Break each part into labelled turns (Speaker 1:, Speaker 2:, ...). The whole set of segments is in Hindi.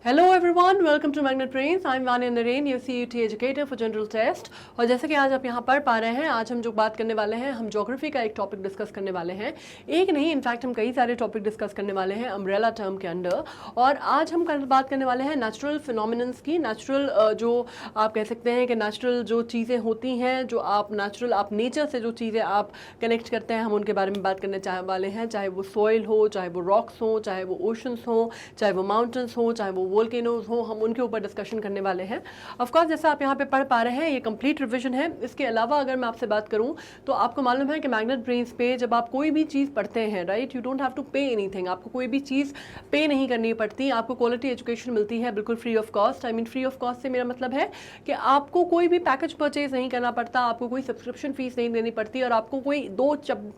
Speaker 1: Hello everyone, welcome to Magnet Brains. I am Vani Naren, your CUT educator for general test. और जैसे कि आज आप यहाँ पढ़ पा रहे हैं, आज हम जो बात करने वाले हैं, हम ज्योग्राफी का एक टॉपिक डिस्कस करने वाले हैं। एक नहीं, इनफैक्ट हम कई सारे टॉपिक डिस्कस करने वाले हैं अम्ब्रेला टर्म के अंडर। और आज हम बात करने वाले हैं नेचुरल फिनोमिनन्स की। नेचुरल जो आप कह सकते हैं कि नेचुरल जो चीज़ें होती हैं, जो आप नेचुरल आप नेचर से जो चीज़ें आप कनेक्ट करते हैं, हम उनके बारे में बात करने वाले हैं। चाहे वो सॉइल हो, चाहे वो रॉक्स हो, चाहे वो ओशंस हो, चाहे वो माउंटेन्स हो, चाहे वो वोल्केनोज हो, हम उनके ऊपर डिस्कशन करने वाले हैं। ऑफ कोर्स जैसा आप यहाँ पे पढ़ पा रहे हैं, ये कंप्लीट रिवीजन है। इसके अलावा अगर मैं आपसे बात करूँ तो आपको मालूम है कि मैग्नेट ब्रेन्स पे जब आप कोई भी चीज़ पढ़ते हैं, right, you don't have to pay anything. आपको कोई भी चीज़ पे नहीं करनी पड़ती, आपको क्वालिटी एजुकेशन मिलती है बिल्कुल free of cost. I mean free of cost से मेरा मतलब है कि आपको कोई भी पैकेज परचेज नहीं करना पड़ता, आपको कोई सब्सक्रिप्शन फीस नहीं देनी पड़ती, और आपको कोई 2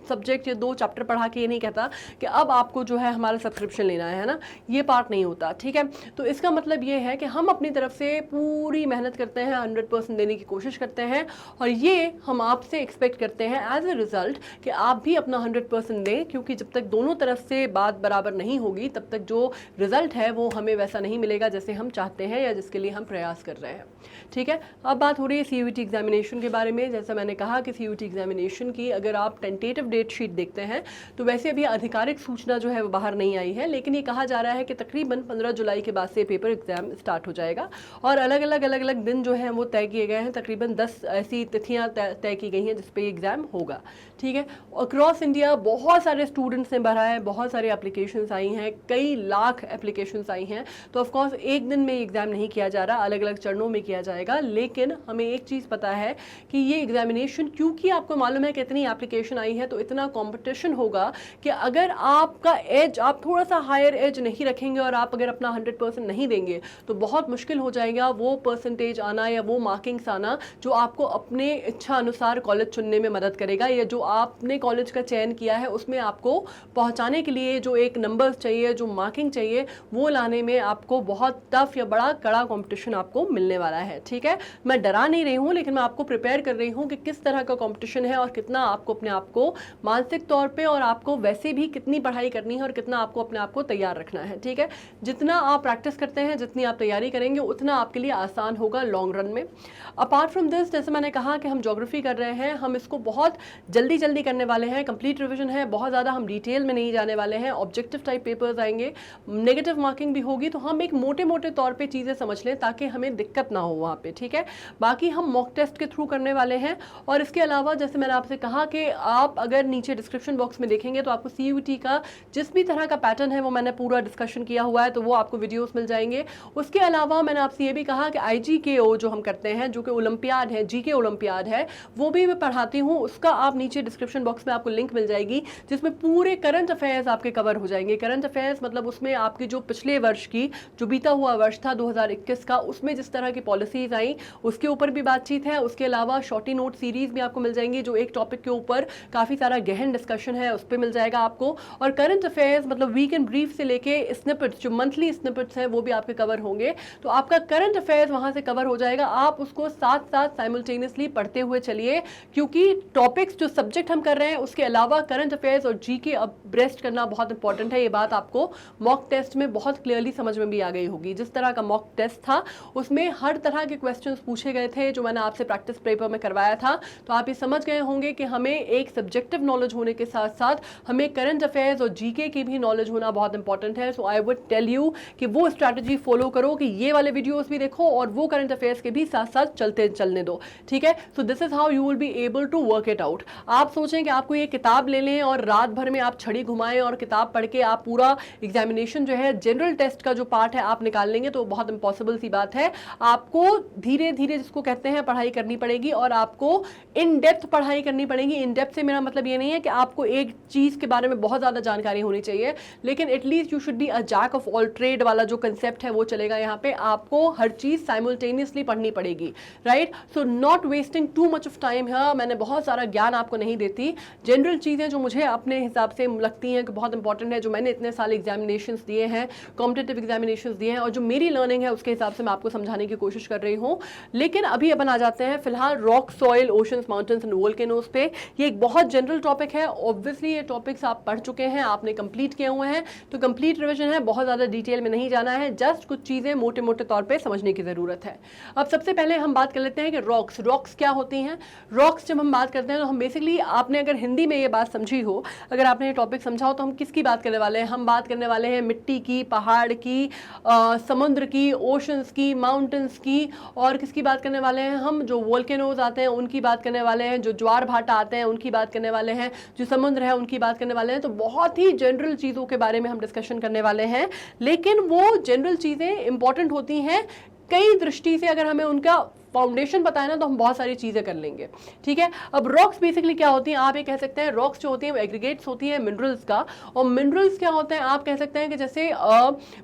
Speaker 1: सब्जेक्ट या 2 चैप्टर पढ़ा के ये नहीं कहता कि अब आपको जो है हमारा सब्सक्रिप्शन लेना है ना, ये पार्ट नहीं होता। ठीक है, तो इसका मतलब ये है कि हम अपनी तरफ से पूरी मेहनत करते हैं, 100% देने की कोशिश करते हैं, और ये हम आपसे एक्सपेक्ट करते हैं एज ए रिजल्ट कि आप भी अपना 100% दें, क्योंकि जब तक दोनों तरफ से बात बराबर नहीं होगी तब तक जो रिजल्ट है वो हमें वैसा नहीं मिलेगा जैसे हम चाहते हैं या जिसके लिए हम प्रयास कर रहे हैं। ठीक है, अब बात हो रही है सीयूईटी एग्जामिनेशन के बारे में। जैसा मैंने कहा कि सीयूईटी एग्जामिनेशन की अगर आप टेंटेटिव डेट शीट देखते हैं तो वैसे अभी आधिकारिक सूचना जो है वो बाहर नहीं आई है, लेकिन ये कहा जा रहा है कि तकरीबन 15 जुलाई के बाद से पेपर एग्जाम स्टार्ट हो जाएगा, और अलग अलग दिन जो हैं वो तय किए गए हैं। तकरीबन 10 ऐसी तिथियां तय की गई हैं जिस पे एग्ज़ाम होगा। ठीक है, अक्रॉस इंडिया बहुत सारे स्टूडेंट्स ने भरा है, बहुत सारे एप्लीकेशंस आई हैं, कई लाख एप्लीकेशंस आई हैं। तो ऑफकोर्स एक दिन में एग्ज़ाम नहीं किया जा रहा, अलग अलग चरणों में किया जाएगा। लेकिन हमें एक चीज़ पता है कि ये एग्जामिनेशन, क्योंकि आपको मालूम है कि इतनी एप्लीकेशन आई है तो इतना कॉम्पिटिशन होगा कि अगर आपका एज, आप थोड़ा सा हायर एज नहीं रखेंगे और आप अगर अपना 100% नहीं देंगे तो बहुत मुश्किल हो जाएगा वो परसेंटेज आना या वो मार्किंग्स आना जो आपको अपने इच्छा अनुसार कॉलेज चुनने में मदद करेगा, या जो आपने कॉलेज का चयन किया है उसमें आपको पहुंचाने के लिए जो एक नंबर्स चाहिए, जो मार्किंग चाहिए, वो लाने में आपको बहुत टफ या बड़ा कड़ा कंपटीशन आपको मिलने वाला है। ठीक है, मैं डरा नहीं रही हूँ, लेकिन मैं आपको प्रिपेयर कर रही हूँ कि किस तरह का कंपटीशन है और कितना आपको अपने आप को मानसिक तौर पे और आपको वैसे भी कितनी पढ़ाई करनी है और कितना आपको अपने आप को तैयार रखना है। ठीक है, जितना आप प्रैक्टिस करते हैं, जितनी आप तैयारी करेंगे, उतना आपके लिए आसान होगा लॉन्ग रन में। अपार्ट फ्रॉम दिस, जैसे मैंने कहा कि हम ज्योग्राफी कर रहे हैं, हम इसको बहुत जल्दी करने वाले हैं। कंप्लीट रिवीजन है, बहुत ज़्यादा हम डिटेल में नहीं जाने वाले हैं। ऑब्जेक्टिव टाइप पेपर्स आएंगे, नेगेटिव मार्किंग भी होगी, तो हम एक मोटे तौर पे चीज़ें समझ लें ताकि हमें दिक्कत ना हो वहाँ पे। ठीक है, बाकी हम मॉक टेस्ट के थ्रू करने वाले हैं। और इसके अलावा जैसे मैंने आपसे कहा कि आप अगर नीचे डिस्क्रिप्शन बॉक्स में देखेंगे तो आपको सीयूईटी का जिस भी तरह का पैटर्न है वो मैंने पूरा डिस्कशन किया हुआ है, तो वो आपको वीडियोस मिल जाएंगे। उसके अलावा मैंने आपसे ये भी कहा कि IGKO जो हम करते हैं, जो कि ओलंपियाड है, GK ओलंपियाड है, वो भी मैं पढ़ाती हूँ। उसका आप नीचे डिस्क्रिप्शन बॉक्स में आपको लिंक मिल जाएगी, जिसमें पूरे करंट अफेयर्स आपके कवर हो जाएंगे। करंट अफेयर्स मतलब उसमें आपकी जो पिछले वर्ष की, जो बीता हुआ वर्ष था 2021 का, उसमें जिस तरह की पॉलिसीज आई उसके ऊपर भी बातचीत है। उसके अलावा शॉर्टी नोट सीरीज भी आपको मिल जाएंगी, जो एक टॉपिक के ऊपर काफ़ी सारा गहन डिस्कशन है, उस पर मिल जाएगा आपको। और करंट अफेयर्स मतलब वीक एंड ब्रीफ से लेके स्निपेट्स, जो मंथली स्निपेट्स हैं, वो भी आपके कवर होंगे। तो आपका करंट अफेयर्स वहां से कवर हो जाएगा। आप उसको साथ साथ साइमल्टेनियसली पढ़ते हुए चलिए, क्योंकि टॉपिक्स जो सब्जेक्ट हम कर रहे हैं उसके अलावा करंट अफेयर्स और GK अब्रेस्ट करना बहुत इंपॉर्टेंट है। ये बात आपको मॉक टेस्ट में बहुत क्लियरली समझ में भी आ गई होगी। जिस तरह का मॉक टेस्ट था उसमें हर तरह के क्वेश्चंस पूछे गए थे, जो मैंने आपसे प्रैक्टिस पेपर में करवाया था। तो आप ये समझ गए होंगे कि हमें एक सब्जेक्टिव नॉलेज होने के साथ साथ हमें करंट अफेयर्स और GK की भी नॉलेज होना बहुत इंपॉर्टेंट है। सो आई वुड टेल यू कि वो स्ट्रैटेजी फॉलो करो कि ये वाले वीडियोस भी देखो और वो करंट अफेयर्स के भी साथ साथ चलने दो। ठीक है, so this is how you will be able to work it out. आप सोचें कि आपको ये किताब ले लें और रात भर में आप छड़ी घुमाएं और किताब पढ़ के आप पूरा एग्जामिनेशन जो है, जनरल टेस्ट का जो पार्ट है, आप निकाल लेंगे, तो बहुत इंपॉसिबल सी बात है। आपको धीरे धीरे, जिसको कहते हैं, पढ़ाई करनी पड़ेगी, और आपको इन डेप्थ पढ़ाई करनी पड़ेगी। इन डेप्थ से मेरा मतलब ये नहीं है कि आपको एक चीज के बारे में बहुत ज्यादा जानकारी होनी चाहिए, लेकिन at least you should be a jack of all trade वाला जो कंसेप्ट है वो चलेगा। यहाँ पे आपको हर चीज साइमल्टेनियसली पढ़नी पड़ेगी, right. So not wasting too much of time है। मैंने बहुत सारा ज्ञान आपको नहीं देती, जनरल चीजें जो मुझे अपने हिसाब से लगती हैं कि बहुत इंपॉर्टेंट है, जो मैंने इतने साल एग्जामिनेशंस दिए हैं, कॉम्पिटिटिव एग्जामिनेशंस दिए हैं, और जो मेरी लर्निंग है उसके हिसाब से मैं आपको समझाने की कोशिश कर रही हूँ। लेकिन अभी अपन आ जाते हैं फिलहाल rock, soil, oceans, mountains and volcanoes पे। ये एक बहुत जनरल टॉपिक है। ऑब्वियसली ये टॉपिक्स आप पढ़ चुके हैं, आपने कंप्लीट किए हुए हैं, तो कंप्लीट रिवीजन है, बहुत ज़्यादा डिटेल में नहीं जाना है, जस्ट कुछ चीजें मोटे मोटे तौर पे समझने की जरूरत है। अब सबसे पहले हम बात कर लेते हैं कि रॉक्स क्या होती हैं। रॉक्स जब हम बात करते हैं तो हम बेसिकली, आपने अगर हिंदी में ये बात समझी हो, अगर आपने ये टॉपिक समझा हो, तो हम किसकी बात करने वाले हैं? हम बात करने वाले हैं मिट्टी की, पहाड़ की, समुद्र की, ओशंस की, माउंटेन्स की, और किसकी बात करने वाले हैं? हम जो वोल्केनोज आते हैं उनकी बात करने वाले हैं, जो ज्वार भाटा आते हैं उनकी बात करने वाले हैं, जो समुद्र है उनकी बात करने वाले हैं। तो बहुत ही जनरल चीज़ों के बारे में हम डिस्कशन करने वाले हैं, लेकिन वो जनरल चीज़ें इंपॉर्टेंट होती हैं कई दृष्टि से। अगर हमें उनका फाउंडेशन पता है ना तो हम बहुत सारी चीजें कर लेंगे, ठीक है। अब रॉक्स बेसिकली क्या होती हैं? आप ये कह सकते हैं रॉक्स जो होती हैं वो एग्रीगेट्स होती हैं मिनरल्स का, और मिनरल्स क्या होते हैं? आप कह सकते हैं कि जैसे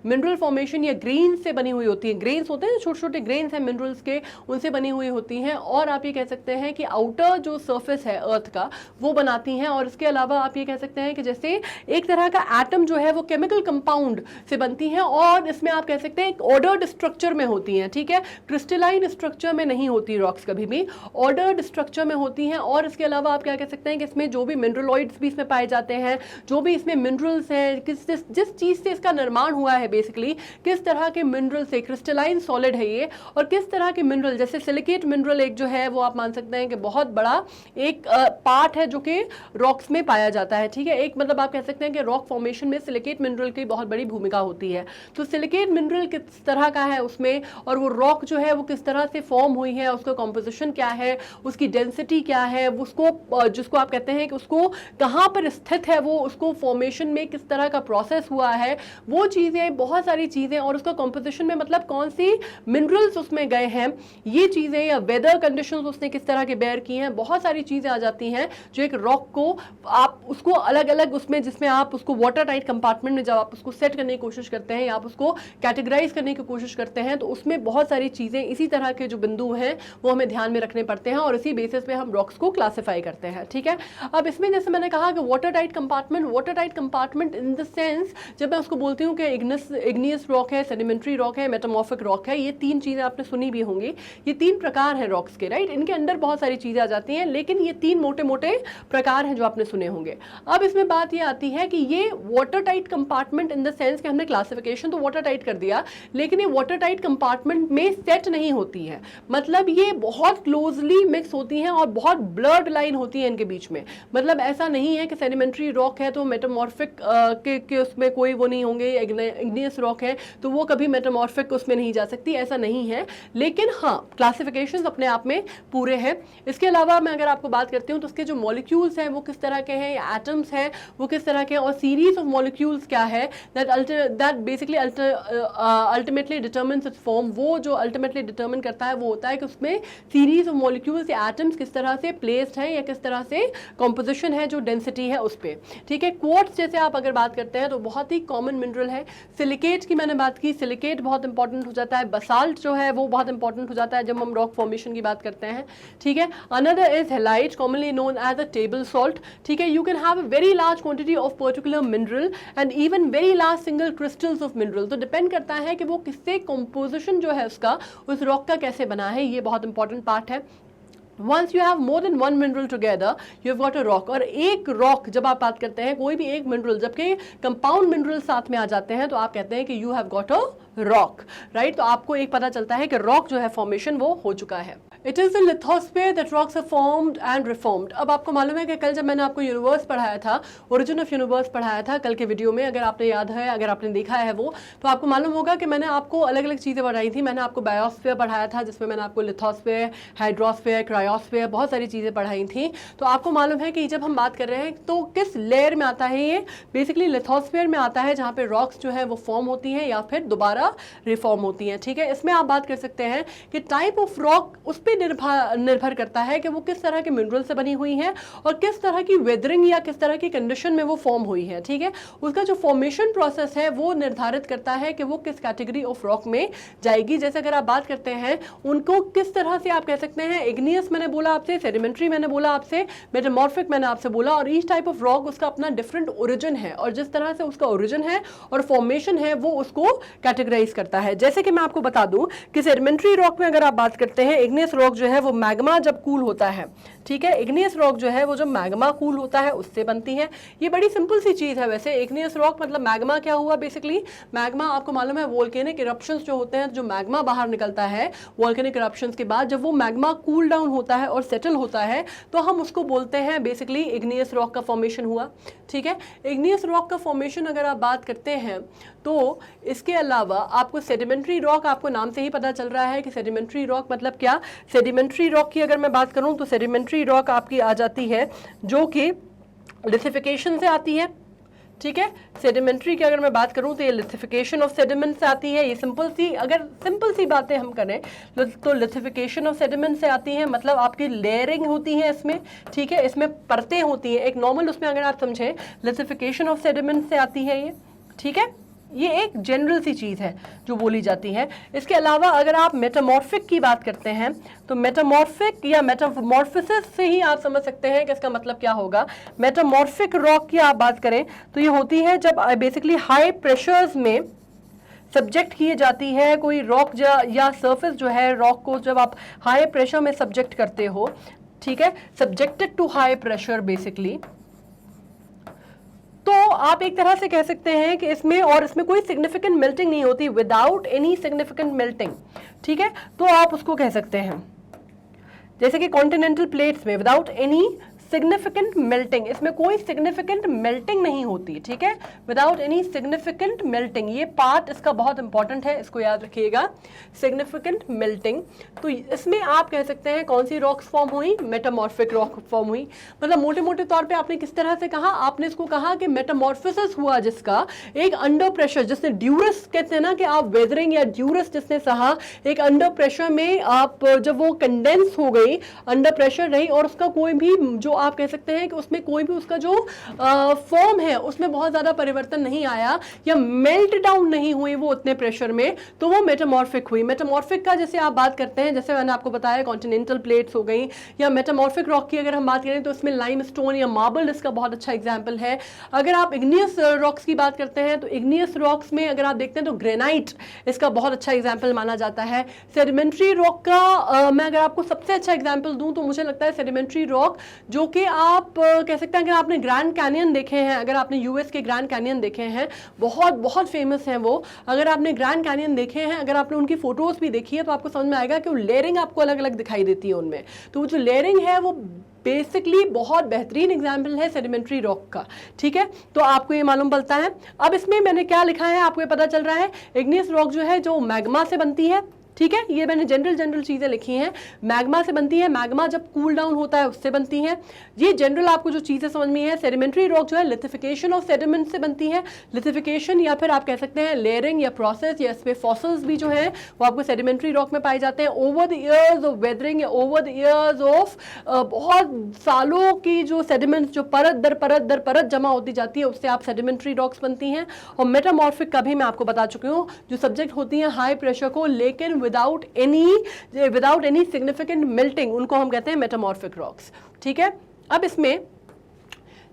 Speaker 1: मिनरल फॉर्मेशन या ग्रेन से बनी हुई होती है। ग्रेन्स होते हैं, छोटे छोटे ग्रेन्स हैं मिनरल्स के, उनसे बनी हुई होती हैं। और आप ये कह सकते हैं कि आउटर जो सर्फेस है अर्थ का वो बनाती हैं। और इसके अलावा आप ये कह सकते हैं कि जैसे एक तरह का एटम जो है वो केमिकल कंपाउंड से बनती है, और इसमें आप कह सकते हैं एक ऑर्डर्ड स्ट्रक्चर में होती हैं, ठीक है। क्रिस्टलाइन स्ट्रक्चर में नहीं होती रॉक्स, कभी भी ऑर्डर्ड स्ट्रक्चर में होती हैं। और इसके अलावा आप क्या कह सकते हैं कि इसमें जो भी मिनरलॉइड्स भी इसमें पाए जाते हैं, जो भी इसमें मिनरल्स हैं, जिस चीज से इसका निर्माण हुआ है, बेसिकली किस तरह के मिनरल से, क्रिस्टलाइन सॉलिड है ये, और किस तरह के मिनरल, जैसे सिलिकेट मिनरल एक जो है वो आप मान सकते हैं कि बहुत बड़ा एक पार्ट है जो कि रॉक्स में पाया जाता है, ठीक है। एक मतलब आप कह सकते हैं कि रॉक फॉर्मेशन में सिलिकेट मिनरल की बहुत बड़ी भूमिका होती है। तो सिलिकेट मिनरल किस तरह का है उसमें, और वो रॉक जो है वो किस तरह से फॉर्म हुई है, उसका कॉम्पोजिशन क्या है, उसकी डेंसिटी क्या है, उसको जिसको आप कहते हैं कि उसको कहां पर स्थित है, वो उसको फॉर्मेशन में किस तरह का प्रोसेस हुआ है, वो चीजें, बहुत सारी चीजें, और उसका कॉम्पोजिशन में मतलब कौन सी मिनरल्स उसमें गए हैं, ये चीजें, या वेदर कंडीशंस उसने किस तरह के बेयर की हैं, बहुत सारी चीजें आ जाती हैं जो एक रॉक को आप उसको अलग अलग उसमें, जिसमें आप उसको वाटर टाइट कंपार्टमेंट में जब आप उसको सेट करने की कोशिश करते हैं या आप उसको कैटेगराइज करने की कोशिश करते हैं, तो उसमें बहुत सारी चीजें, इसी तरह के जो बिंदु हैं वो हमें ध्यान में रखने पड़ते हैं, और इसी बेसिस पे हम रॉक्स को क्लासिफाई करते हैं, ठीक है। अब इसमें जैसे मैंने कहा कि water tight compartment in the sense, जब मैं उसको बोलती हूँ कि इग्नियस रॉक है, सेडिमेंट्री रॉक है, मेटामॉर्फिक रॉक है, ये तीन चीजें आपने सुनी भी होंगी। ये तीन प्रकार हैं रॉक्स के, राइट। इनके अंदर बहुत सारी चीजें आ जाती हैं, लेकिन ये तीन मोटे मोटे प्रकार हैं जो आपने सुने होंगे। अब इसमें बात ये आती है कि ये water tight compartment in the sense कि हमने क्लासिफिकेशन तो वाटर टाइट कर दिया, लेकिन ये वाटर टाइट कंपार्टमेंट में सेट नहीं होती है, मतलब ये बहुत क्लोजली मिक्स होती हैं और बहुत ब्लर्ड लाइन होती है इनके बीच में। मतलब ऐसा नहीं है कि सेडिमेंट्री रॉक है तो मेटामॉर्फिक के उसमें कोई वो नहीं होंगे, इग्नियस रॉक है तो वो कभी मेटामॉर्फिक उसमें नहीं जा सकती, ऐसा नहीं है। लेकिन हाँ, क्लासिफिकेशंस अपने आप में पूरे हैं। इसके अलावा मैं अगर आपको बात करती हूँ तो उसके जो मॉलिक्यूल्स हैं वो किस तरह के हैं, या एटम्स हैं वो किस तरह के हैं, और सीरीज ऑफ मॉलिक्यूल्स क्या है, that basically ultimately determines it's form. वो जो अल्टीमेटली डिटरमिन करता है वो होता है कि उसमें सीरीज ऑफ मॉलिक्यूल्स या एटम्स किस तरह से प्लेस्ड हैं, या किस तरह से कॉम्पोजिशन है, जो डेंसिटी है उस पर, ठीक है। क्वार्ट्ज जैसे आप अगर बात करते हैं तो बहुत ही कॉमन मिनरल है। सिलिकेट की मैंने बात की, सिलिकेट बहुत इंपॉर्टेंट हो जाता है। बसाल्ट जो है वो बहुत इंपॉर्टेंट हो जाता है जब हम रॉक फॉर्मेशन की बात करते हैं, ठीक है। Another is halite, commonly known as a table salt, ठीक है। You can have a very large quantity of particular mineral and even very large single crystals of mineral. तो डिपेंड करता है कि वो किससे कॉम्पोजिशन जो है उसका, उस रॉक का कैसे बना है, ये बहुत इंपॉर्टेंट पार्ट है। Once you have more than one mineral together, you have got a rock। और एक रॉक जब आप बात करते हैं, कोई भी एक मिनरल, जबकि कंपाउंड मिनरल साथ में आ जाते हैं, तो आप कहते हैं कि you have got a rock, right. तो आपको एक पता चलता है कि रॉक जो है फॉर्मेशन वो हो चुका है। It is the lithosphere that rocks are formed and reformed. अब आपको मालूम है कि कल जब मैंने आपको यूनिवर्स पढ़ाया था, ओरिजिन ऑफ यूनिवर्स पढ़ाया था कल के वीडियो में, अगर आपने याद है, अगर आपने देखा है वो, तो आपको मालूम होगा कि मैंने आपको अलग अलग चीज़ें पढ़ाई थी। मैंने आपको बायोस्फीयर पढ़ाया था जिसमें मैंने आपको लिथोस्फीयर, हाइड्रोस्फीयर, क्रायोस्फीयर, बहुत सारी चीज़ें पढ़ाई थी। तो आपको मालूम है कि जब हम बात कर रहे हैं तो किस लेयर में आता है, ये बेसिकली लिथोस्फीयर में आता है, जहाँ पे रॉक्स जो है वो फॉर्म होती हैं या फिर दोबारा रिफॉर्म होती हैं, ठीक है। इसमें आप बात कर सकते हैं कि टाइप ऑफ रॉक उस पर निर्भर करता है कि वो किस तरह के मिनरल से बनी हुई है और किस तरह की वेदरिंग या किस तरह की कंडीशन में वो फॉर्म हुई है, ठीक है। उसका जो फॉर्मेशन प्रोसेस है वो निर्धारित करता है कि वो किस कैटेगरी ऑफ रॉक में जाएगी। जैसे अगर आप बात करते हैं उनको किस तरह से आप कह सकते हैं, इग्नियस मैंने बोला आपसे, सेडिमेंट्री मैंने बोला आपसे, मेटामॉर्फिक मैंने आपसे बोला, और ईच टाइप ऑफ रॉक उसका अपना डिफरेंट ओरिजिन है, और जिस तरह से उसका ओरिजिन है और फॉर्मेशन है वो उसको कैटेगरी कैटेगराइज करता है। जैसे कि मैं आपको बता दूं कि सेडिमेंट्री रॉक में अगर आप बात करते हैं, इग्नियस रॉक जो है वो मैग्मा जब कूल होता है, ठीक है, इग्नियस रॉक जो है वो जब मैग्मा कूल होता है उससे बनती है। ये बड़ी सिंपल सी चीज है वैसे। इग्नियस रॉक मतलब मैग्मा क्या हुआ बेसिकली, मैग्मा आपको मालूम है वोल्केनिक इरप्शंस जो होते हैं, जो मैग्मा बाहर निकलता है वोल्केनिक इरप्शंस के बाद, जब वो मैग्मा कूल डाउन होता है और सेटल होता है तो हम उसको बोलते हैं बेसिकली इग्नियस रॉक का फॉर्मेशन हुआ, ठीक है। इग्नियस रॉक का फॉर्मेशन अगर आप बात करते हैं तो इसके अलावा आपको सेडिमेंट्री रॉक, आपको नाम से ही पता चल रहा है कि सेडिमेंट्री रॉक मतलब क्या। सेडिमेंट्री रॉक की अगर मैं बात करूं तो सेडिमेंट्री रॉक आपकी आ जाती है जो कि लिथिफिकेशन से आती है, ठीक है। सेडिमेंट्री की अगर मैं बात करूं तो ये लिथिफिकेशन ऑफ सेडिमेंट से आती है। ये सिंपल सी बातें हम करें तो लिथिफिकेशन ऑफ सेडिमेंट से आती है, मतलब आपकी लेयरिंग होती है इसमें, ठीक है, इसमें परतें होती हैं एक नॉर्मल, उसमें अगर आप समझें लिथिफिकेशन ऑफ सेडिमेंट से आती है ये, ठीक है। ये एक जनरल सी चीज़ है जो बोली जाती है। इसके अलावा अगर आप मेटामॉर्फिक की बात करते हैं तो मेटामॉर्फिक या मेटामॉर्फिसिस से ही आप समझ सकते हैं कि इसका मतलब क्या होगा। मेटामॉर्फिक रॉक की आप बात करें तो ये होती है जब बेसिकली हाई प्रेशर्स में सब्जेक्ट किए जाती है कोई रॉक या सरफेस जो है, रॉक को जब आप हाई प्रेशर में सब्जेक्ट करते हो, ठीक है, subjected to high pressure basically, तो आप एक तरह से कह सकते हैं कि इसमें कोई सिग्निफिकेंट मेल्टिंग नहीं होती, विदाउट एनी सिग्निफिकेंट मेल्टिंग, ठीक है, तो आप उसको कह सकते हैं जैसे कि कॉन्टिनेंटल प्लेट्स में विदाउट एनी सिग्निफिकेंट मेल्टिंग, इसमें कोई सिग्निफिकेंट मेल्टिंग नहीं होती, ठीक है, विदाउट एनी सिग्निफिकेंट मेल्टिंग। ये पार्ट इसका बहुत इंपॉर्टेंट है, इसको याद रखिएगा, सिग्निफिकेंट मेल्टिंग। तो इसमें आप कह सकते हैं कौन सी रॉक्स फॉर्म हुई, मेटामॉर्फिक रॉक फॉर्म हुई। मतलब मोटे मोटे तौर पे आपने किस तरह से कहा, आपने इसको कहा कि मेटामॉर्फिसिस हुआ जिसका एक अंडर प्रेशर, जिसने ड्यूरस कहते हैं ना कि आप वेदरिंग या ड्यूरस जिसने सहा, एक अंडर प्रेशर में आप जब वो कंडेंस हो गई, अंडर प्रेशर रही और उसका कोई भी जो आप कह सकते हैं कि उसमें कोई भी उसका जो फॉर्म है उसमें बहुत ज़्यादा परिवर्तन नहीं आया या मेल्ट डाउन नहीं हुई वो उतने प्रेशर में, तो वो मेटामॉर्फिक हुई। मेटामॉर्फिक का जैसे आप बात करते हैं, जैसे मैंने आपको बताया कॉन्टिनेंटल प्लेट्स हो गई, या मेटामॉर्फिक रॉक की अगर हम बात करें तो इसमें लाइमस्टोन या मार्बल इसका बहुत अच्छा एग्जाम्पल है। अगर आप इग्नियस रॉक्स की बात करते हैं तो इग्नियस रॉक्स में अगर आप देखते हैं तो ग्रेनाइट इसका बहुत अच्छा एग्जाम्पल माना जाता है। सेडिमेंट्री रॉक का मैं अगर आपको सबसे अच्छा एग्जाम्पल दूं तो मुझे लगता है सेडिमेंट्री रॉक, जो कि आप कह सकते हैं अगर आपने ग्रैंड कैनियन देखे हैं, अगर आपने यूएस के ग्रैंड कैनियन देखे हैं, बहुत बहुत फेमस हैं वो, अगर आपने ग्रैंड कैनियन देखे हैं, अगर आपने उनकी फोटोज भी देखी है तो आपको समझ में आएगा कि वो लेयरिंग आपको अलग अलग दिखाई देती है उनमें। तो वो जो लेयरिंग है वो बेसिकली बहुत बेहतरीन एग्जाम्पल है सेडिमेंट्री रॉक का, ठीक है, तो आपको ये मालूम पड़ता है। अब इसमें मैंने क्या लिखा है आपको ये पता चल रहा है, इग्नियस रॉक जो है जो मैग्मा से बनती है, ठीक है, ये मैंने जनरल चीजें लिखी हैं, मैग्मा से बनती है, मैग्मा जब कूल डाउन होता है उससे बनती है, ये जनरल आपको जो चीजें समझ में है। सेडिमेंट्री रॉक जो है लिथिफिकेशन ऑफ सेडिमेंट से बनती है, लिथिफिकेशन या फिर आप कह सकते हैं लेयरिंग या प्रोसेस या इसमें फॉसिल्स भी जो है वो आपको सेडिमेंट्री रॉक में पाए जाते हैं। Over the years of weathering या ओवर द ईयर्स ऑफ बहुत सालों की जो सेडिमेंट्स जो परत दर परत जमा होती जाती है उससे आप सेडिमेंट्री रॉक्स बनती हैं। और मेटामॉर्फिक का भी मैं आपको बता चुकी हूँ, जो सब्जेक्ट होती हैं हाई प्रेशर को लेकिन विदाउट एनी सिग्निफिकेंट मेल्टिंग, उनको हम कहते हैं मेटामॉर्फिक रॉक्स, ठीक है। अब इसमें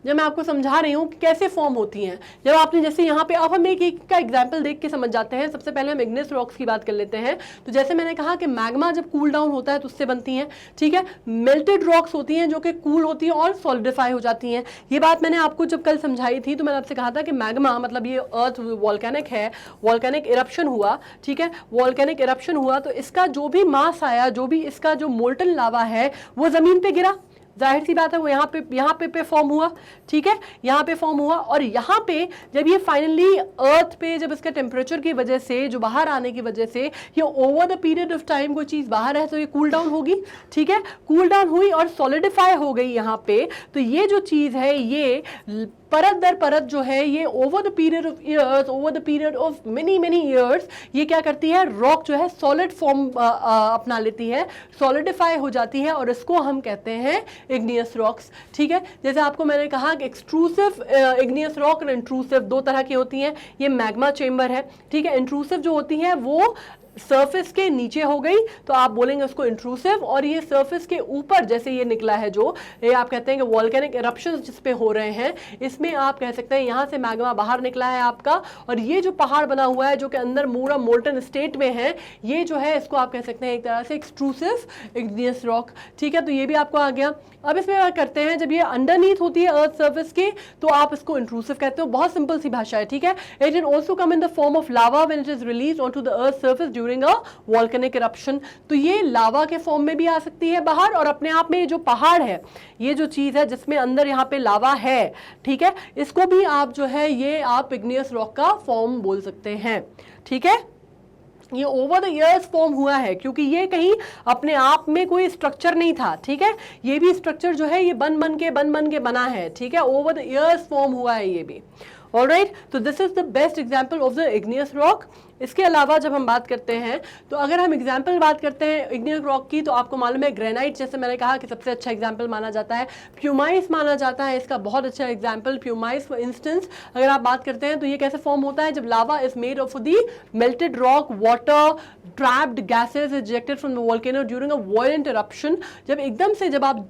Speaker 1: जब मैं आपको समझा रही हूँ कि कैसे फॉर्म होती हैं, जब आपने जैसे यहाँ पे, अब हम एक का एग्जाम्पल देख के समझ जाते हैं। सबसे पहले हम इग्नियस रॉक्स की बात कर लेते हैं। तो जैसे मैंने कहा कि मैग्मा जब कूल डाउन होता है तो उससे बनती हैं, ठीक है। मेल्टेड रॉक्स होती हैं जो कि कूल होती हैं और सॉलिडिफाई हो जाती हैं। ये बात मैंने आपको जब कल समझाई थी तो मैंने आपसे कहा था कि मैग्मा मतलब ये अर्थ वॉल्केनिक है, वॉल्केनिक इरप्शन हुआ, ठीक है, वॉल्केनिक इरप्शन हुआ तो इसका जो भी मास आया, जो भी इसका जो मोल्टन लावा है वो जमीन पे गिरा, जाहिर सी बात है वो यहाँ पे फॉर्म हुआ, ठीक है, यहाँ पे फॉर्म हुआ। और यहाँ पे जब ये फाइनली अर्थ पे जब इसका टेम्परेचर की वजह से जो बाहर आने की वजह से ये over the period of time कोई चीज़ बाहर है तो ये कूल डाउन होगी, ठीक है, कूल डाउन हुई और सॉलिडिफाई हो गई यहाँ पे। तो ये जो चीज़ है ये परत दर परत जो है ये over the period of years, over the period of many years ये क्या करती है, रॉक जो है सॉलिड फॉर्म अपना लेती है, सॉलिडिफाई हो जाती है और इसको हम कहते हैं इग्नियस रॉक्स, ठीक है। जैसे आपको मैंने कहा कि एक्सट्रूसिव इग्नियस रॉक और इंट्रूसिव दो तरह की होती हैं। ये मैग्मा चेम्बर है, ठीक है। इंट्रूसिव जो होती है वो सरफेस के नीचे हो गई तो आप बोलेंगे उसको इंट्रूसिव, और ये सरफेस के ऊपर जैसे ये निकला है जो ये आप कहते हैं कि वॉल्केनिक इरप्शंस जिस पे हो रहे हैं, इसमें आप कह सकते हैं यहां से मैग्मा बाहर निकला है आपका, और ये जो पहाड़ बना हुआ है जो कि अंदर पूरा मोल्टन स्टेट में है, ये जो है इसको आप कह सकते हैं एक तरह से एक्सट्रूसिव इग्नियस रॉक। ठीक है, तो ये भी आपको आ गया। अब इसमें बात करते हैं जब ये अंडरनीथ होती है अर्थ सर्फेस के तो आप इसको इंट्रूसिव कहते हो। बहुत सिंपल सी भाषा है, ठीक है। It can also come in the form of lava when it is released onto the earth surface during a volcanic eruption. तो ये लावा के फॉर्म में भी आ सकती है बाहर, और अपने आप में ये जो पहाड़ है, ये जो चीज है जिसमें अंदर यहाँ पे लावा है, ठीक है, इसको भी आप जो है ये आप इग्नियस रॉक का फॉर्म बोल सकते हैं। ठीक है, ये ओवर द इयर्स फॉर्म हुआ है क्योंकि ये कहीं अपने आप में कोई स्ट्रक्चर नहीं था। ठीक है, ये भी स्ट्रक्चर जो है ये बन बन के बना है। ठीक है, ओवर द इयर्स फॉर्म हुआ है ये भी। ऑलराइट, तो this is the best example of the igneous rock. इसके अलावा जब हम बात करते हैं तो अगर हम एग्जाम्पल बात करते हैं इग्नियस रॉक की, तो आपको मालूम है ग्रेनाइट, जैसे मैंने कहा कि सबसे अच्छा एग्जाम्पल माना जाता है, प्यूमाइस माना जाता है इसका बहुत अच्छा एग्जाम्पल। प्यूमाइस फॉर इंस्टेंस अगर आप बात करते हैं तो ये कैसे फॉर्म होता है, जब lava is made of the melted rock, water, trapped gases ejected from the volcano during a violent eruption. जब एकदम से जब आप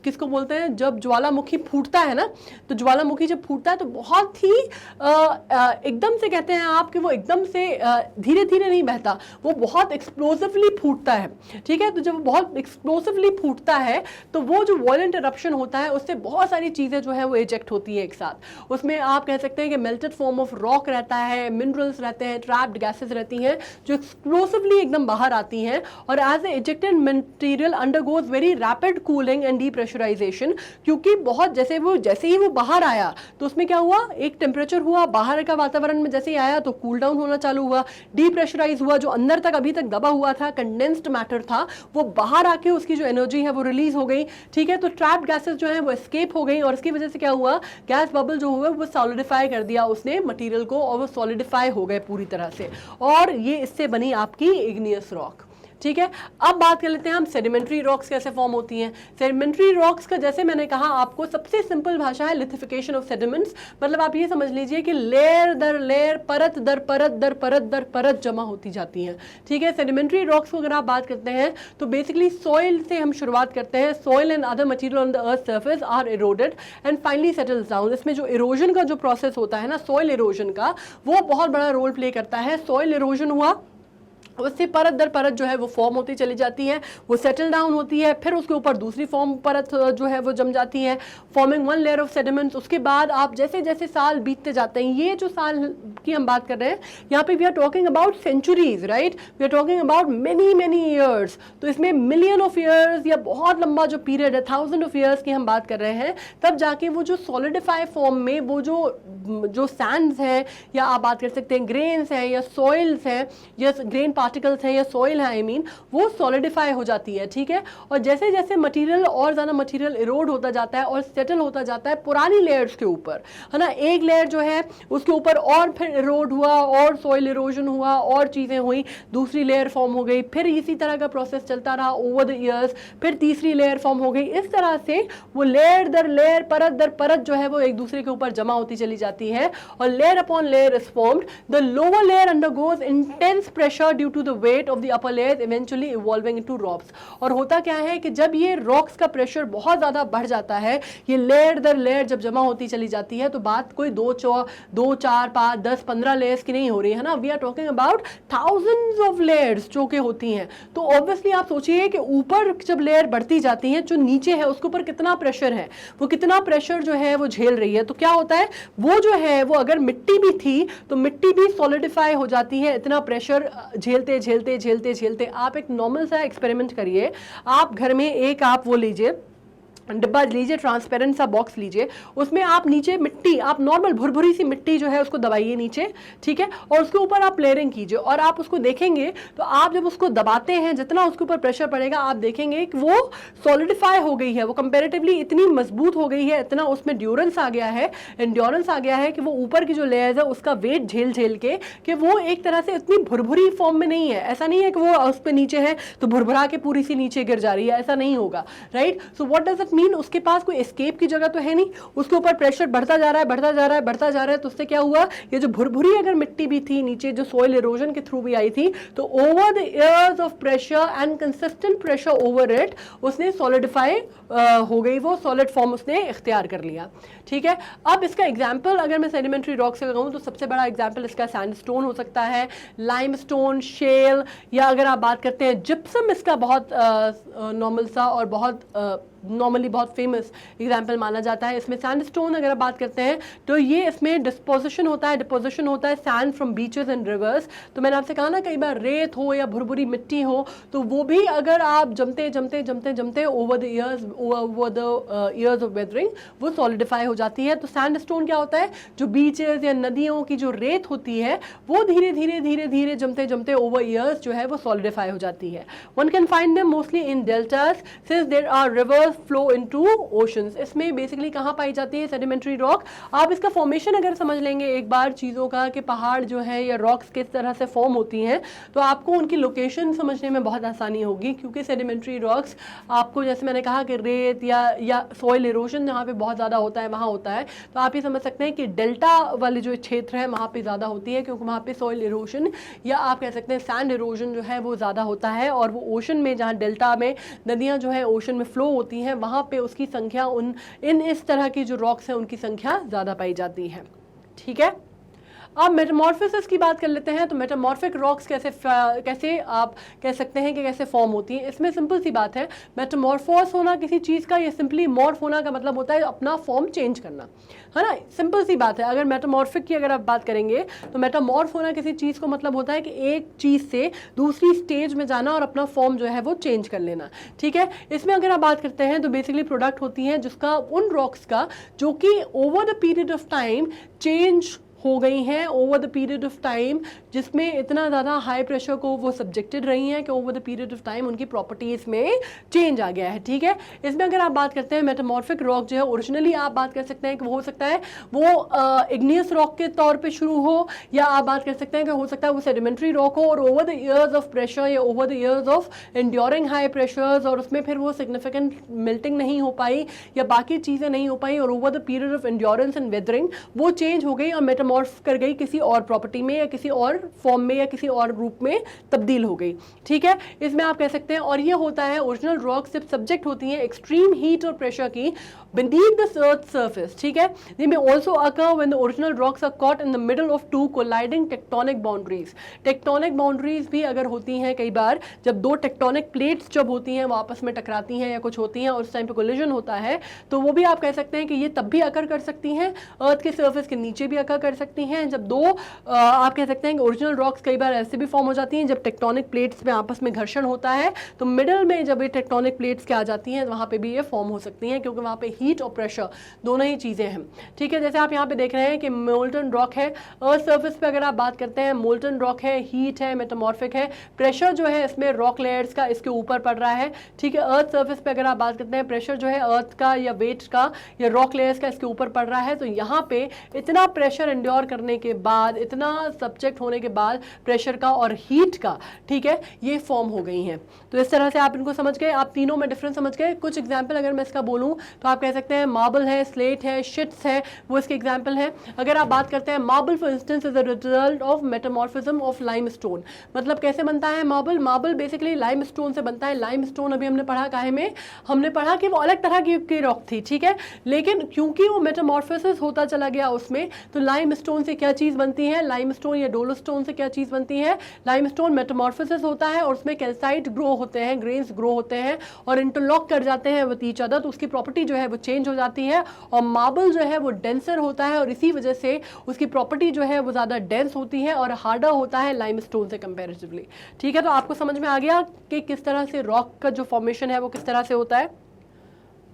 Speaker 1: किसको बोलते हैं, जब ज्वालामुखी फूटता है ना, तो ज्वालामुखी जब फूटता है तो बहुत ही एकदम से कहते हैं आप कि वो एकदम से धीरे धीरे नहीं बहता, वो बहुत एक्सप्लोसिवली फूटता है। ठीक है, तो जब बहुत एक्सप्लोसिवली फूटता है तो वो जो वॉयलेंट इरप्शन होता है उससे बहुत सारी चीज़ें जो है वो इजेक्ट होती है एक साथ। उसमें आप कह सकते हैं कि मेल्टेड फॉर्म ऑफ रॉक रहता है, मिनरल्स रहते हैं, ट्रैप्ड गैसेज रहती हैं जो एक्सप्लोसिवली एकदम बाहर आती हैं, और as a ejected material undergoes very rapid cooling and depressurization. क्योंकि बहुत जैसे ही वो बाहर आया तो उसमें क्या हुआ, एक टेम्परेचर हुआ, बाहर का वातावरण में जैसे ही आया तो कूल डाउन होना चालू हुआ, डीप्रेशराइज हुआ, जो अंदर तक अभी तक दबा हुआ था, कंडेंस्ड मैटर था, वो बाहर आके उसकी जो एनर्जी है वो रिलीज हो गई। ठीक है, तो ट्रैप्ड गैसेस जो है वो एस्केप हो गई, और इसकी वजह से क्या हुआ, गैस बबल जो हुआ वो सॉलिडिफाई कर दिया उसने मटेरियल को, और वो सॉलिडिफाई हो गए पूरी तरह से, और ये इससे बनी आपकी इग्नियस रॉक। ठीक है, अब बात कर लेते हैं हम सेडिमेंट्री रॉक्स कैसे फॉर्म होती हैं। सेडिमेंट्री रॉक्स का जैसे मैंने कहा आपको सबसे सिंपल भाषा है लिथिफिकेशन ऑफ सेडिमेंट्स। मतलब आप ये समझ लीजिए कि लेयर दर लेयर, परत दर परत दर परत दर परत जमा होती जाती हैं। ठीक है, सेडिमेंट्री रॉक्स को अगर आप बात करते हैं तो बेसिकली सॉइल से हम शुरुआत करते हैं। Soil and other material on the earth surface are eroded and finally settles down. इसमें जो इरोजन का जो प्रोसेस होता है ना, सॉइल इरोजन का, वो बहुत बड़ा रोल प्ले करता है। सॉइल इरोजन हुआ, उससे परत दर परत जो है वो फॉर्म होती चली जाती है, वो सेटल डाउन होती है, फिर उसके ऊपर दूसरी फॉर्म परत जो है वो जम जाती है, forming one layer of sediments. उसके बाद आप जैसे जैसे साल बीतते जाते हैं, ये जो साल की हम बात कर रहे हैं यहाँ पे we are talking about centuries, right, we are talking about many many years. तो इसमें मिलियन ऑफ ईयर्स या बहुत लंबा जो पीरियड है, थाउजेंड ऑफ ईयर्स की हम बात कर रहे हैं, तब जाके वो जो सॉलिडिफाई फॉर्म में वो जो सैंड्स हैं, या आप बात कर सकते हैं ग्रेन्स हैं या सॉइल्स हैं या ग्रेन पार्टिकल्स हैं या सॉइल है, आई मीन, वो सॉलिडिफाई हो जाती है। ठीक है, और जैसे जैसे मटेरियल और ज़्यादा मटेरियल इरोड होता जाता है और सेटल होता जाता है पुरानी लेयर्स के ऊपर, है ना, एक लेयर जो है उसके ऊपर और फिर इरोड हुआ और सॉइल इरोजन हुआ और चीज़ें हुई, दूसरी लेयर फॉर्म हो गई, फिर इसी तरह का प्रोसेस चलता रहा ओवर द ईयर्स, फिर तीसरी लेयर फॉर्म हो गई। इस तरह से वो लेयर दर लेयर, परत दर परत जो है वो एक दूसरे के ऊपर जमा होती चली जाती है, और layer upon layer is formed. The lower layer undergoes intense pressure due to the weight of the upper layer eventually evolving into rocks. और होता क्या है कि जब ये रॉक्स का प्रेशर बहुत ज्यादा बढ़ जाता है, ये लेयर दर लेयर जब जमा होती चली जाती है, तो बात कोई 2, 4, 5, 10, 15 लेयर्स की नहीं हो रही है ना, we are talking about thousands of layers जो कि होती हैं। तो ऑब्वियसली आप सोचिए कि ऊपर जब लेयर बढ़ती जाती है, जो नीचे है उसके ऊपर कितना प्रेशर है, वो कितना प्रेशर जो है वो झेल रही है। तो क्या होता है, वो जो है वो अगर मिट्टी भी थी तो मिट्टी भी सॉलिडिफाई हो जाती है इतना प्रेशर झेलते झेलते झेलते झेलते। आप एक नॉर्मल सा एक्सपेरिमेंट करिए, आप घर में एक आप वो लीजिए, डिब्बा लीजिए, ट्रांसपेरेंट सा बॉक्स लीजिए, उसमें आप नीचे मिट्टी, आप नॉर्मल भुरभुरी सी मिट्टी जो है उसको दबाइए नीचे, ठीक है, और उसके ऊपर आप लेयरिंग कीजिए, और आप उसको देखेंगे तो आप जब उसको दबाते हैं, जितना उसके ऊपर प्रेशर पड़ेगा, आप देखेंगे कि वो सॉलिडिफाई हो गई है, वो कंपेरेटिवली इतनी मजबूत हो गई है, इतना उसमें ड्यूरेंस आ गया है, एंड्योरेंस आ गया है कि वो ऊपर की जो लेयर्स है उसका वेट झेल झेल के कि वो एक तरह से इतनी भुरभुरी फॉर्म में नहीं है। ऐसा नहीं है कि वो उस पर नीचे है तो भुरभुरा के पूरी सी नीचे गिर जा रही है, ऐसा नहीं होगा, right. So what does it mean उसके पास कोई एस्केप की जगह तो है नहीं, उसके ऊपर प्रेशर बढ़ता जा रहा है, बढ़ता जा रहा है, बढ़ता जा रहा है, तो उससे क्या हुआ, ये जो भुरभुरी अगर मिट्टी भी थी नीचे जो सॉइल इरोजन के थ्रू भी आई थी, तो over the years of pressure and consistent pressure over it उसने सॉलिडिफाई हो गई, वो सॉलिड फॉर्म उसने इख्तियार कर लिया। ठीक है, अब इसका एग्जाम्पल अगर मैं सेडिमेंट्री रॉक से लगाऊं तो सबसे बड़ा एग्जाम्पल इसका सैंडस्टोन हो सकता है, लाइमस्टोन, शेल, या अगर आप बात करते हैं जिप्सम, इसका बहुत नॉर्मल सा और बहुत नॉर्मली बहुत फेमस एग्जाम्पल माना जाता है। इसमें सैंडस्टोन अगर आप बात करते हैं तो ये इसमें डिस्पोजिशन होता है, डिपोजिशन होता है sand from beaches and reverse. तो मैंने आपसे कहा ना कई बार रेत हो या भुरभुरी मिट्टी हो तो वो भी अगर आप जमते जमते जमते जमते over the years of weathering वो सॉलिडिफाई हो जाती है। तो सैंडस्टोन क्या होता है, जो बीचेस या नदियों की जो रेत होती है वो धीरे धीरे धीरे धीरे जमते जमते ओवर ईयर्स जो है वो सॉलिडिफाई हो जाती है। One can find them mostly in deltas since there are rivers flow into oceans. इसमें बेसिकली कहाँ पाई जाती है सेडिमेंट्री रॉक, आप इसका फॉर्मेशन अगर समझ लेंगे एक बार चीज़ों का कि पहाड़ जो है या रॉक्स किस तरह से फॉर्म होती हैं, तो आपको उनकी लोकेशन समझने में बहुत आसानी होगी, क्योंकि सेडिमेंट्री रॉक्स आपको जैसे मैंने कहा कि रेत या सॉइल इरोजन जहाँ पे बहुत ज़्यादा होता है वहाँ होता है, तो आप ये समझ सकते हैं कि डेल्टा वाले जो क्षेत्र है वहाँ पे ज़्यादा होती है, क्योंकि वहाँ पे सॉइल इरोजन या आप कह सकते हैं सैंड इरोजन जो है वो ज़्यादा होता है, और वो ओशन में जहाँ डेल्टा में नदियाँ जो है ओशन में फ्लो होती हैं वहाँ पे उसकी संख्या इस तरह की जो रॉक्स हैं उनकी संख्या ज़्यादा पाई जाती है। ठीक है, अब मेटामॉर्फोसिस की बात कर लेते हैं। तो मेटामॉर्फिक रॉक्स कैसे आप कह सकते हैं कि कैसे फॉर्म होती हैं। इसमें सिंपल सी बात है, मेटामॉर्फोस होना किसी चीज़ का या सिंपली मॉर्फ होना का मतलब होता है अपना फॉर्म चेंज करना, है ना, सिंपल सी बात है। अगर मेटामॉर्फिक की अगर आप बात करेंगे तो मेटामॉर्फ होना किसी चीज़ को मतलब होता है कि एक चीज़ से दूसरी स्टेज में जाना और अपना फॉर्म जो है वो चेंज कर लेना। ठीक है, इसमें अगर आप बात करते हैं तो बेसिकली प्रोडक्ट होती हैं जिसका उन रॉक्स का जो कि over the period of time change हो गई हैं, over the period of time जिसमें इतना ज़्यादा हाई प्रेशर को वो सब्जेक्टेड रही हैं कि over the period of time उनकी प्रॉपर्टीज़ में चेंज आ गया है। ठीक है, इसमें अगर आप बात करते हैं मेटामॉर्फिक रॉक जो है ओरिजिनली आप बात कर सकते हैं कि वो हो सकता है वो इग्नियस रॉक के तौर पे शुरू हो, या आप बात कर सकते हैं कि हो सकता है वो सेडिमेंट्री रॉक हो और over the years of pressure या over the years of enduring high pressures और उसमें फिर वो सिग्निफिकेंट मेल्टिंग नहीं हो पाई या बाकी चीज़ें नहीं हो पाई और over the period of endurance and weathering वो चेंज हो गई और मेटामॉर्फ कर गई किसी और प्रॉपर्टी में या किसी और फॉर्म में या किसी और रूप में तब्दील हो गई। ठीक है, इसमें आप कह सकते हैं, और ये होता है ओरिजिनल रॉक्स जब सब्जेक्ट होती हैं एक्सट्रीम हीट और प्रेशर की beneath the earth's surface. ठीक है, they may also occur when the original rocks are caught in the middle of two colliding tectonic boundaries. Tectonic boundaries भी अगर होती हैं कई बार, जब दो टेक्टोनिक प्लेट्स जब होती हैं वो आपस में टकराती हैं या कुछ होती हैं और उस टाइम पे कोलिजन होता है, तो वो भी आप कह सकते हैं कि ये तब भी अकर कर सकती हैं, अर्थ के सर्फेस के नीचे भी अकर कर सकती हैं। जब दो आप कह सकते हैं कि ओरिजिनल रॉक्स कई बार ऐसे भी फॉर्म हो जाती हैं जब टेक्टोनिक प्लेट्स में आपस में घर्षण होता है, तो मिडल में जब ये टेक्टोनिक प्लेट्स के आ जाती हैं वहाँ पे भी ये फॉर्म हो सकती हैं, क्योंकि वहाँ पे हीट और प्रेशर दोनों ही चीज़ें हैं। ठीक है, जैसे आप यहाँ पे देख रहे हैं कि मोल्टन रॉक है, अर्थ सर्फेस पे अगर आप बात करते हैं मोल्टन रॉक है, हीट है, मेटामॉर्फिक है, प्रेशर जो है इसमें रॉक लेयर्स का इसके ऊपर पड़ रहा है। ठीक है, अर्थ सर्फेस पे अगर आप बात करते हैं प्रेशर जो है अर्थ का या वेट का या रॉक लेयर्स का इसके ऊपर पड़ रहा है, तो यहाँ पे इतना प्रेशर एंड्योर करने के बाद, इतना सब्जेक्ट होने के बाद प्रेशर का और हीट का, ठीक है, ये फॉर्म हो गई हैं। तो इस तरह से आप इनको समझ गए, आप तीनों में डिफरेंस समझ गए। कुछ एग्जाम्पल अगर मैं इसका बोलूँ तो आप कह सकते हैं मार्बल है, स्लेट है, शिट्स है, वो इसके एग्जाम्पल है। अगर आप बात करते हैं marble for instance is the result of metamorphism of limestone. मतलब कैसे बनता है मार्बल? मार्बल बेसिकली लाइमस्टोन से बनता है। लाइमस्टोन अभी हमने पढ़ा काहे में, हमने पढ़ा कि वो अलग तरह की रॉक थी, ठीक है, लेकिन क्योंकि वो मेटामॉर्फोसिस होता चला गया उसमें, तो लाइमस्टोन से क्या चीज़ बनती है, लाइमस्टोन या डोलोस्टोन से क्या चीज़ बनती है, लाइमस्टोन मेटामॉर्फोसिस होता है और उसमें कैल्साइट ग्रो होते हैं, ग्रेन्स ग्रो होते हैं और इंटरलॉक कर जाते हैं विद ईच अदर, तो उसकी प्रॉपर्टी जो है वो चेंज हो जाती है। और मार्बल जो है वो डेंसर होता है और इसी वजह से उसकी प्रॉपर्टी जो है वो ज़्यादा डेंस होती है और हार्डर होता है लाइमस्टोन से कंपैरेटिवली। ठीक है, तो आपको समझ में आ गया कि किस तरह से रॉक का जो फॉर्मेशन है वो किस तरह से होता है।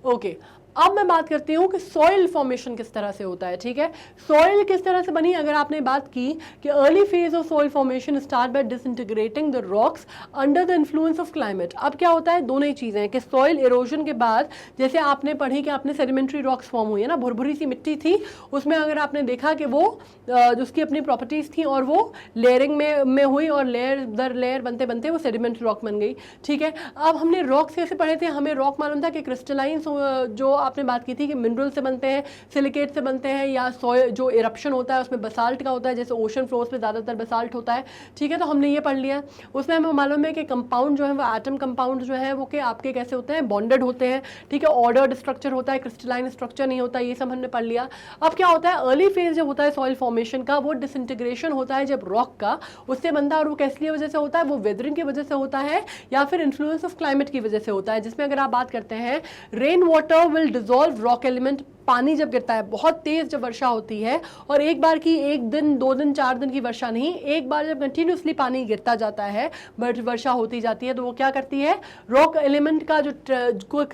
Speaker 1: ओके, अब मैं बात करती हूँ कि सॉइल फॉर्मेशन किस तरह से होता है, ठीक है। सॉइल किस तरह से बनी, अगर आपने बात की कि early phase of soil formation start by disintegrating the rocks under the influence of climate. अब क्या होता है, दोनों ही चीजें हैं कि सॉइल इरोजन के बाद, जैसे आपने पढ़ी कि आपने सेडिमेंट्री रॉक्स फॉर्म हुई है ना, भुरभुरी सी मिट्टी थी, उसमें अगर आपने देखा कि वो उसकी अपनी प्रॉपर्टीज थी और वो लेयरिंग में हुई और लेयर दर लेयर बनते बनते वो सेडिमेंट्री रॉक बन गई, ठीक है। अब हमने रॉक्स कैसे पढ़े थे, हमें रॉक मालूम था कि क्रिस्टलाइन, जो आपने बात की थी कि मिनरल से बनते हैं, सिलिकेट से बनते हैं, या सॉइल जो इरप्शन होता है उसमें बसाल्ट का होता है, जैसे ओशन फ्लोर्स पे ज़्यादातर बसाल्ट होता है, ठीक है। तो हमने ये पढ़ लिया। उसमें हमें मालूम है कि कंपाउंड जो है वो एटम कंपाउंड जो है वो कि आपके कैसे होते हैं, बॉन्डेड होते हैं, ठीक है। ऑर्डर्ड स्ट्रक्चर होता है, क्रिस्टलाइन स्ट्रक्चर नहीं होता, ये सब हमने पढ़ लिया। अब क्या होता है, अर्ली फेज जब होता है सॉइल फॉर्मेशन का, वो डिसइंटीग्रेशन होता है जब रॉक का, उससे बनता है, और वो किस वजह से होता है, वो वेदरिंग की वजह से होता है या फिर इन्फ्लुएंस ऑफ क्लाइमेट की वजह से होता है, जिसमें अगर आप बात करते हैं rain water will dissolve rock element. पानी जब गिरता है, बहुत तेज जब वर्षा होती है, और एक बार की 1 दिन 2 दिन 4 दिन की वर्षा नहीं, एक बार जब कंटिन्यूसली पानी गिरता जाता है, बट वर्षा होती जाती है, तो वो क्या करती है, रॉक एलिमेंट का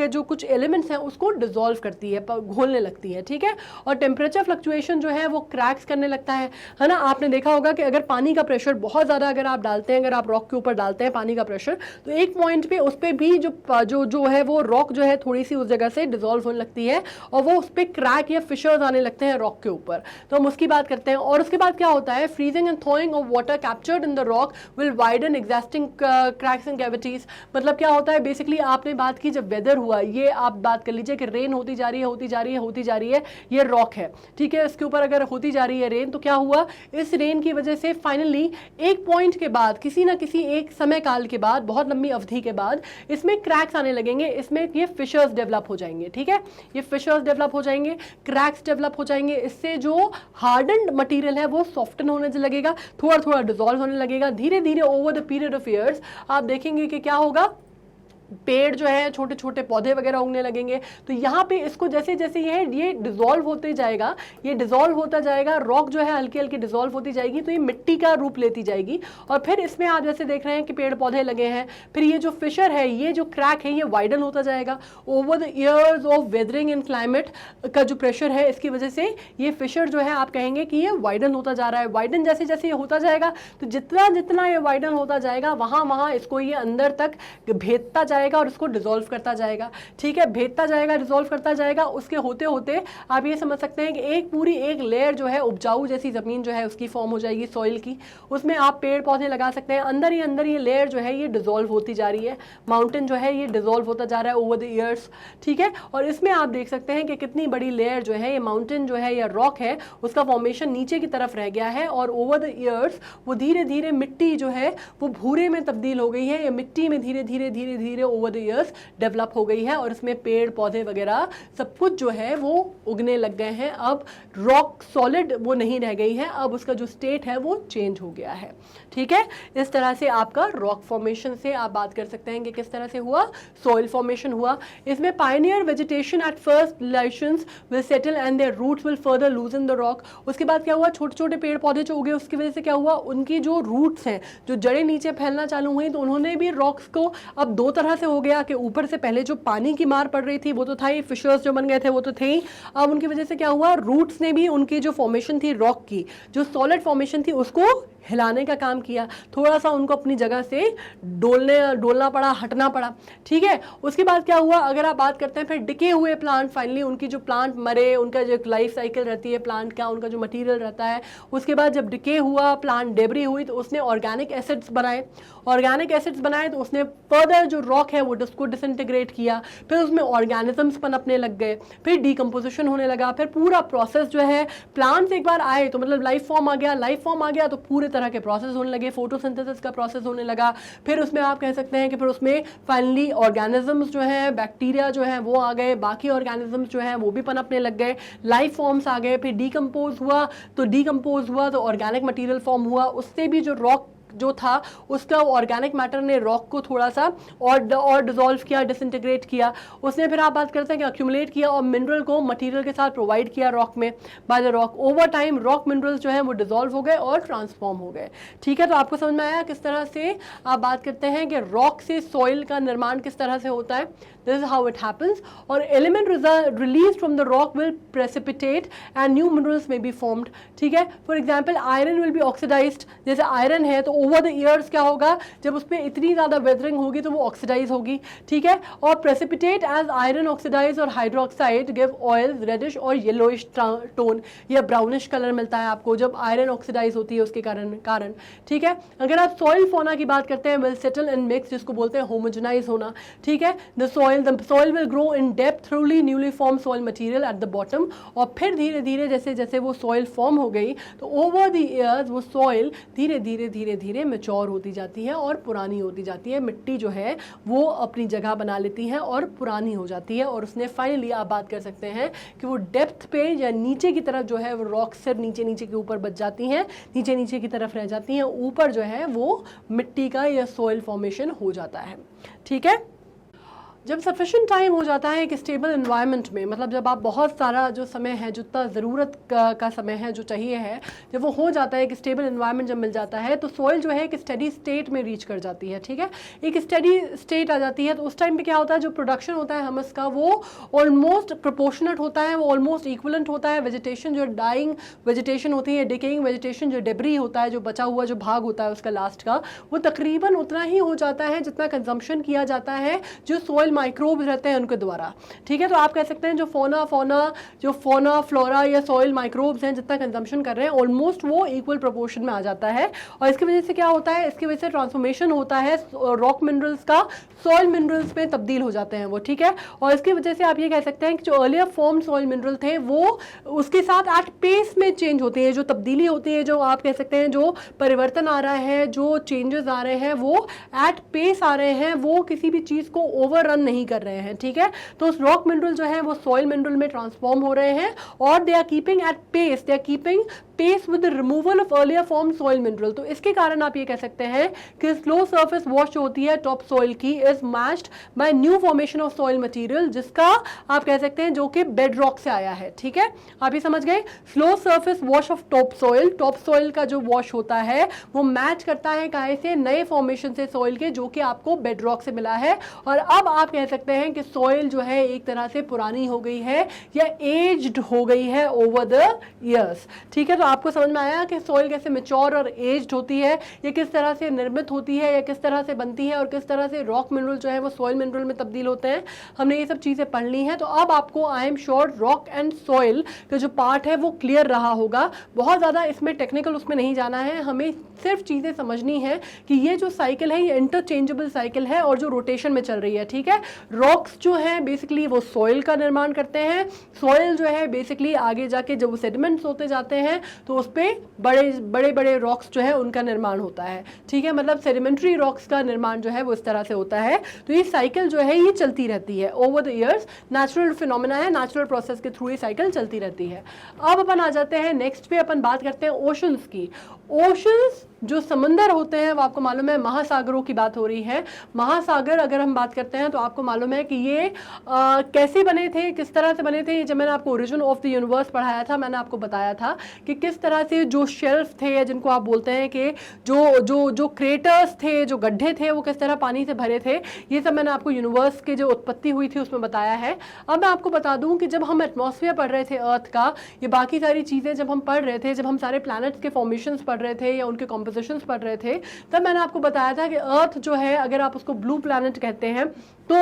Speaker 1: जो कुछ एलिमेंट्स हैं उसको डिसॉल्व करती है, घोलने लगती है, ठीक है। और टेम्परेचर फ्लक्चुएशन जो है वो क्रैक्स करने लगता है ना। आपने देखा होगा कि अगर पानी का प्रेशर बहुत ज़्यादा अगर आप डालते हैं, अगर आप रॉक के ऊपर डालते हैं पानी का प्रेशर, तो एक पॉइंट पे उस पर भी जो है वो रॉक जो है थोड़ी सी उस जगह से डिसॉल्व होने लगती है, और वो उस पर क्रैक या फिशर्स आने लगते हैं रॉक के ऊपर। तो हम उसकी बात करते हैं। और उसके बाद क्या होता है, freezing and थॉइंग of water captured in the rock will widen existing cracks and cavities. मतलब क्या होता है, बेसिकली आपने बात की जब वेदर हुआ, ये आप बात कर लीजिए कि रेन होती जा रही है, होती जा रही है, होती जा रही है, ये रॉक है, ठीक है। इसके ऊपर अगर होती जा रही है रेन, तो क्या हुआ, इस रेन की वजह से फाइनली एक पॉइंट के बाद, किसी ना किसी एक समय काल के बाद, बहुत लंबी अवधि के बाद, इसमें क्रैक्स आने लगेंगे, इसमें ये फिशर्स डेवलप हो जाएंगे, ठीक है। ये फिशर्स डेवलप हो जाएंगे, क्रैक्स डेवलप हो जाएंगे, इससे जो हार्डन्ड मटेरियल है वो सॉफ्टन होने लगेगा, थोड़ा थोड़ा डिसॉल्व होने लगेगा, धीरे धीरे over the period of years आप देखेंगे कि क्या होगा, पेड़ जो है, छोटे छोटे पौधे वगैरह उगने लगेंगे। तो यहाँ पे इसको जैसे जैसे ये डिसॉल्व होते जाएगा, ये डिसॉल्व होता जाएगा, रॉक जो है हल्की हल्की डिसॉल्व होती जाएगी, तो ये मिट्टी का रूप लेती जाएगी। और फिर इसमें आप जैसे देख रहे हैं कि पेड़ पौधे लगे हैं, फिर ये जो फिशर है, ये जो क्रैक है, ये वाइडन होता जाएगा over the years of weathering and climate का जो प्रेशर है, इसकी वजह से ये फिशर जो है आप कहेंगे कि ये वाइडन होता जा रहा है। वाइडन जैसे जैसे ये होता जाएगा, तो जितना जितना ये वाइडन होता जाएगा, वहाँ वहाँ इसको ये अंदर तक भेदता जाएगा और उसको डिसॉल्व करता जाएगा, ठीक है। भेदता जाएगा, डिसॉल्व करता जाएगा। उसके होते होते आप ये समझ सकते हैं कि एक पूरी एक लेयर जो है उपजाऊ जैसी जमीन जो है उसकी फॉर्म हो जाएगी सॉइल की, उसमें आप पेड़ पौधे लगा सकते हैं। अंदर ही ये लेयर जो है ये डिसॉल्व होती जा रही है, माउंटेन जो है ये डिसॉल्व होता जा रहा है ओवर द ईयर्स, ठीक है। और इसमें आप देख सकते हैं कि कितनी बड़ी लेयर जो है, ये माउंटेन जो है या रॉक है, उसका फॉर्मेशन नीचे की तरफ रह गया है, और ओवर द ईयर्स वो धीरे धीरे मिट्टी जो है वो भूरे में तब्दील हो गई है, या मिट्टी में धीरे धीरे ओवर द ईयर्स डेवलप हो गई है, और इसमें पेड़ पौधे वगैरह सब कुछ जो है वो उगने लग गए हैं। अब रॉक सॉलिड वो नहीं रह गई है, अब उसका जो स्टेट है वो चेंज हो गया है, ठीक है। इस तरह से आपका रॉक फॉर्मेशन से आप बात कर सकते हैं कि किस तरह से हुआ, सॉइल फॉर्मेशन हुआ। इसमें pioneer vegetation at first lichens will settle and their roots will further loosen the rock. उसके बाद क्या हुआ, छोटे छोटे पेड़ पौधे जो उगे, उसकी वजह से क्या हुआ, उनकी जो रूट्स हैं, जो जड़ें नीचे फैलना चालू हुई, तो उन्होंने भी रॉक्स को अब दो तरह से हो गया कि ऊपर से पहले जो पानी की मार पड़ रही थी वो तो था ही, फिशर्स जो बन गए थे वो तो थे ही। अब उनकी वजह से क्या हुआ, रूट्स ने भी उनकी जो फॉर्मेशन थी रॉक की, जो सॉलिड फॉर्मेशन थी, उसको हिलाने का काम किया, थोड़ा सा उनको अपनी जगह से डोलना पड़ा, हटना पड़ा, ठीक है। उसके बाद क्या हुआ, अगर आप बात करते हैं फिर डिके हुए प्लांट, फाइनली उनकी जो प्लांट मरे, उनका जो लाइफ साइकिल रहती है प्लांट का, उनका जो मटेरियल रहता है, उसके बाद जब डिके हुआ, प्लांट डेब्री हुई, तो उसने ऑर्गेनिक एसिड्स बनाए, तो उसने फर्दर जो रॉक है वो उसको डिसइंटीग्रेट किया, फिर उसमें ऑर्गेनिजम्स पनपने लग गए, फिर डीकम्पोजिशन होने लगा, फिर पूरा प्रोसेस जो है, प्लांट्स एक बार आए तो मतलब लाइफ फॉर्म आ गया, तो पूरे तरह के प्रोसेस होने लगे, फोटोसिंथेसिस का प्रोसेस होने लगा, फिर उसमें आप कह सकते हैं कि फिर उसमें फाइनली ऑर्गेनिजम्स जो है, बैक्टीरिया जो है वो आ गए, बाकी ऑर्गेनिजम्स जो है वो भी पनपने लग गए, लाइफ फॉर्म्स आ गए, फिर डीकम्पोज हुआ तो ऑर्गेनिक मटेरियल फॉर्म हुआ, उससे भी जो रॉक जो था उसका ऑर्गेनिक मैटर ने रॉक को थोड़ा सा और डिजोल्व किया, डिसइंटीग्रेट किया। उसने फिर आप बात करते हैं कि अक्यूमुलेट किया और मिनरल को मटेरियल के साथ प्रोवाइड किया रॉक में by the rock. Over time rock minerals जो है वो डिजोल्व हो गए और ट्रांसफॉर्म हो गए। ठीक है, तो आपको समझ में आया किस तरह से आप बात करते हैं कि रॉक से सॉइल का निर्माण किस तरह से होता है। This is how it happens. और element release from the rock will precipitate and new minerals may be formed. ठीक है, for example iron will be oxidized. जैसे आयरन है तो ओवर द ईयर्स क्या होगा, जब उस पर इतनी ज़्यादा वेदरिंग होगी तो वो ऑक्सीडाइज होगी। ठीक है, और प्रेसिपिटेट एज आयरन ऑक्सीडाइज और हाइड्रोक्साइड गिव ऑयल रेडिश और येलोइश टोन, या ब्राउनिश कलर मिलता है आपको जब आयरन ऑक्सीडाइज होती है उसके कारण। ठीक है, अगर आप सॉइल फौना की बात करते हैं, विल सेटल एंड मिक्स, जिसको बोलते हैं होमोजेनाइज होना। ठीक है, the soil will grow in depth थ्रूली newly form soil material at the bottom. और फिर धीरे धीरे जैसे जैसे वो सॉइल फॉर्म हो गई तो ओवर द ईयर्स वो सॉइल धीरे धीरे धीरे धीरे मैच्योर होती जाती है और पुरानी होती जाती है। मिट्टी जो है वो अपनी जगह बना लेती है और पुरानी हो जाती है। और उसने फाइनली आप बात कर सकते हैं कि वो डेप्थ पे या नीचे की तरफ जो है वो रॉक सिर्फ नीचे नीचे के ऊपर बच जाती हैं, नीचे नीचे की तरफ रह जाती हैं, ऊपर जो है वो मिट्टी का या सॉइल फॉर्मेशन हो जाता है। ठीक है, जब सफिशिएंट टाइम हो जाता है एक स्टेबल एनवायरनमेंट में, मतलब जब आप बहुत सारा जो समय है, जितना ज़रूरत का समय है जो चाहिए है, जब वो हो जाता है, एक स्टेबल एनवायरनमेंट जब मिल जाता है तो सॉइल जो है एक स्टडी स्टेट में रीच कर जाती है। ठीक है, एक स्टडी स्टेट आ जाती है तो उस टाइम पे क्या होता है, जो प्रोडक्शन होता है हमस का वो ऑलमोस्ट प्रोपोर्शनेट होता है, वो ऑलमोस्ट इक्वलेंट होता है। वेजिटेशन जो डाइंग वेजिटेशन होती है, डिकेइंग वेजिटेशन जो डेब्री होता है, जो बचा हुआ जो भाग होता है उसका लास्ट का, वो तकरीबन उतना ही हो जाता है जितना कंजम्पशन किया जाता है जो सॉइल माइक्रोब्स रहते हैं उनके द्वारा। ठीक है, तो आप कह सकते हैं जो फोना फ्लोरा या सॉइल माइक्रोब्स हैं जितना कंजम्पशन कर रहे हैं ऑलमोस्ट वो इक्वल प्रोपोर्शन में आ जाता है। और इसकी वजह से क्या होता है, इसकी वजह से ट्रांसफॉर्मेशन होता है रॉक मिनरल्स का सॉइल मिनरल्स में तब्दील हो जाते हैं वो। ठीक है, और इसकी वजह से आप ये कह सकते हैं कि जो अर्लियर फॉर्म सॉइल मिनरल थे वो उसके साथ एट पेस में चेंज होते हैं। जो तब्दीली होती है, जो आप कह सकते हैं जो परिवर्तन आ रहा है, जो चेंजेस आ रहे हैं वो एट पेस आ रहे हैं, वो किसी भी चीज़ को ओवर रन नहीं कर रहे हैं। ठीक है, तो उस रॉक मिनरल जो है वो सॉइल मिनरल में ट्रांसफॉर्म हो रहे हैं और they are keeping at pace, they are keeping pace with the removal of earlier form soil mineral. तो इसके कारण आप ये कह सकते हैं कि स्लो सरफेस वॉश जो होती है टॉप सॉइल की is matched by new formation of soil material, जिसका आप कह सकते हैं जो कि बेड रॉक से आया है। ठीक है, आप ये समझ गए। Slow surface wash off top soil का जो वॉश होता है वो मैच करता है काहे से, नए फॉर्मेशन से सॉइल के, जो कि आपको बेड रॉक से मिला है। और अब आप कह सकते हैं कि सॉइल जो है एक तरह से पुरानी हो गई है या एज्ड हो गई है ओवर द ईयर्स। ठीक है, तो आपको समझ में आया कि सॉइल कैसे मैच्योर और एज्ड होती है, ये किस तरह से निर्मित होती है या किस तरह से बनती है, और किस तरह से रॉक मिनरल जो है वो सॉइल मिनरल में तब्दील होते हैं। हमने ये सब चीज़ें पढ़ ली हैं। तो अब आपको I am sure rock and soil का जो पार्ट है वो क्लियर रहा होगा। बहुत ज़्यादा इसमें टेक्निकल उसमें नहीं जाना है, हमें सिर्फ चीज़ें समझनी है कि ये जो साइकिल है ये इंटरचेंजेबल साइकिल है और जो रोटेशन में चल रही है। ठीक है, रॉक्स जो है बेसिकली वो सॉइल का निर्माण करते हैं, सॉइल जो है बेसिकली आगे जाके जब वो सेडिमेंट्स होते जाते हैं तो उस पर बड़े बड़े रॉक्स जो है उनका निर्माण होता है। ठीक है, मतलब सेडिमेंट्री रॉक्स का निर्माण जो है वो इस तरह से होता है। तो ये साइकिल जो है ये चलती रहती है over the years, natural phenomena है, नेचुरल प्रोसेस के थ्रू ये साइकिल चलती रहती है। अब अपन आ जाते हैं नेक्स्ट पे, अपन बात करते हैं ओशंस की। ओशंस जो समंदर होते हैं वो आपको मालूम है महासागरों की बात हो रही है। महासागर अगर हम बात करते हैं तो आपको मालूम है कि ये कैसे बने थे, किस तरह से बने थे। जब मैंने आपको ओरिजिन ऑफ द यूनिवर्स पढ़ाया था मैंने आपको बताया था कि किस तरह से जो शेल्फ थे या जिनको आप बोलते हैं कि जो क्रेटर्स थे, जो गड्ढे थे, वो किस तरह पानी से भरे थे। ये सब मैंने आपको यूनिवर्स की जो उत्पत्ति हुई थी उसमें बताया है। अब मैं आपको बता दूं कि जब हम एटमॉस्फेयर पढ़ रहे थे अर्थ का, ये बाकी सारी चीज़ें जब हम पढ़ रहे थे, जब हम सारे प्लैनेट्स के फॉर्मेशंस पढ़ रहे थे या उनके कॉम्पोजिशंस पढ़ रहे थे, तब मैंने आपको बताया था कि अर्थ जो है अगर आप उसको ब्लू प्लैनेट कहते हैं तो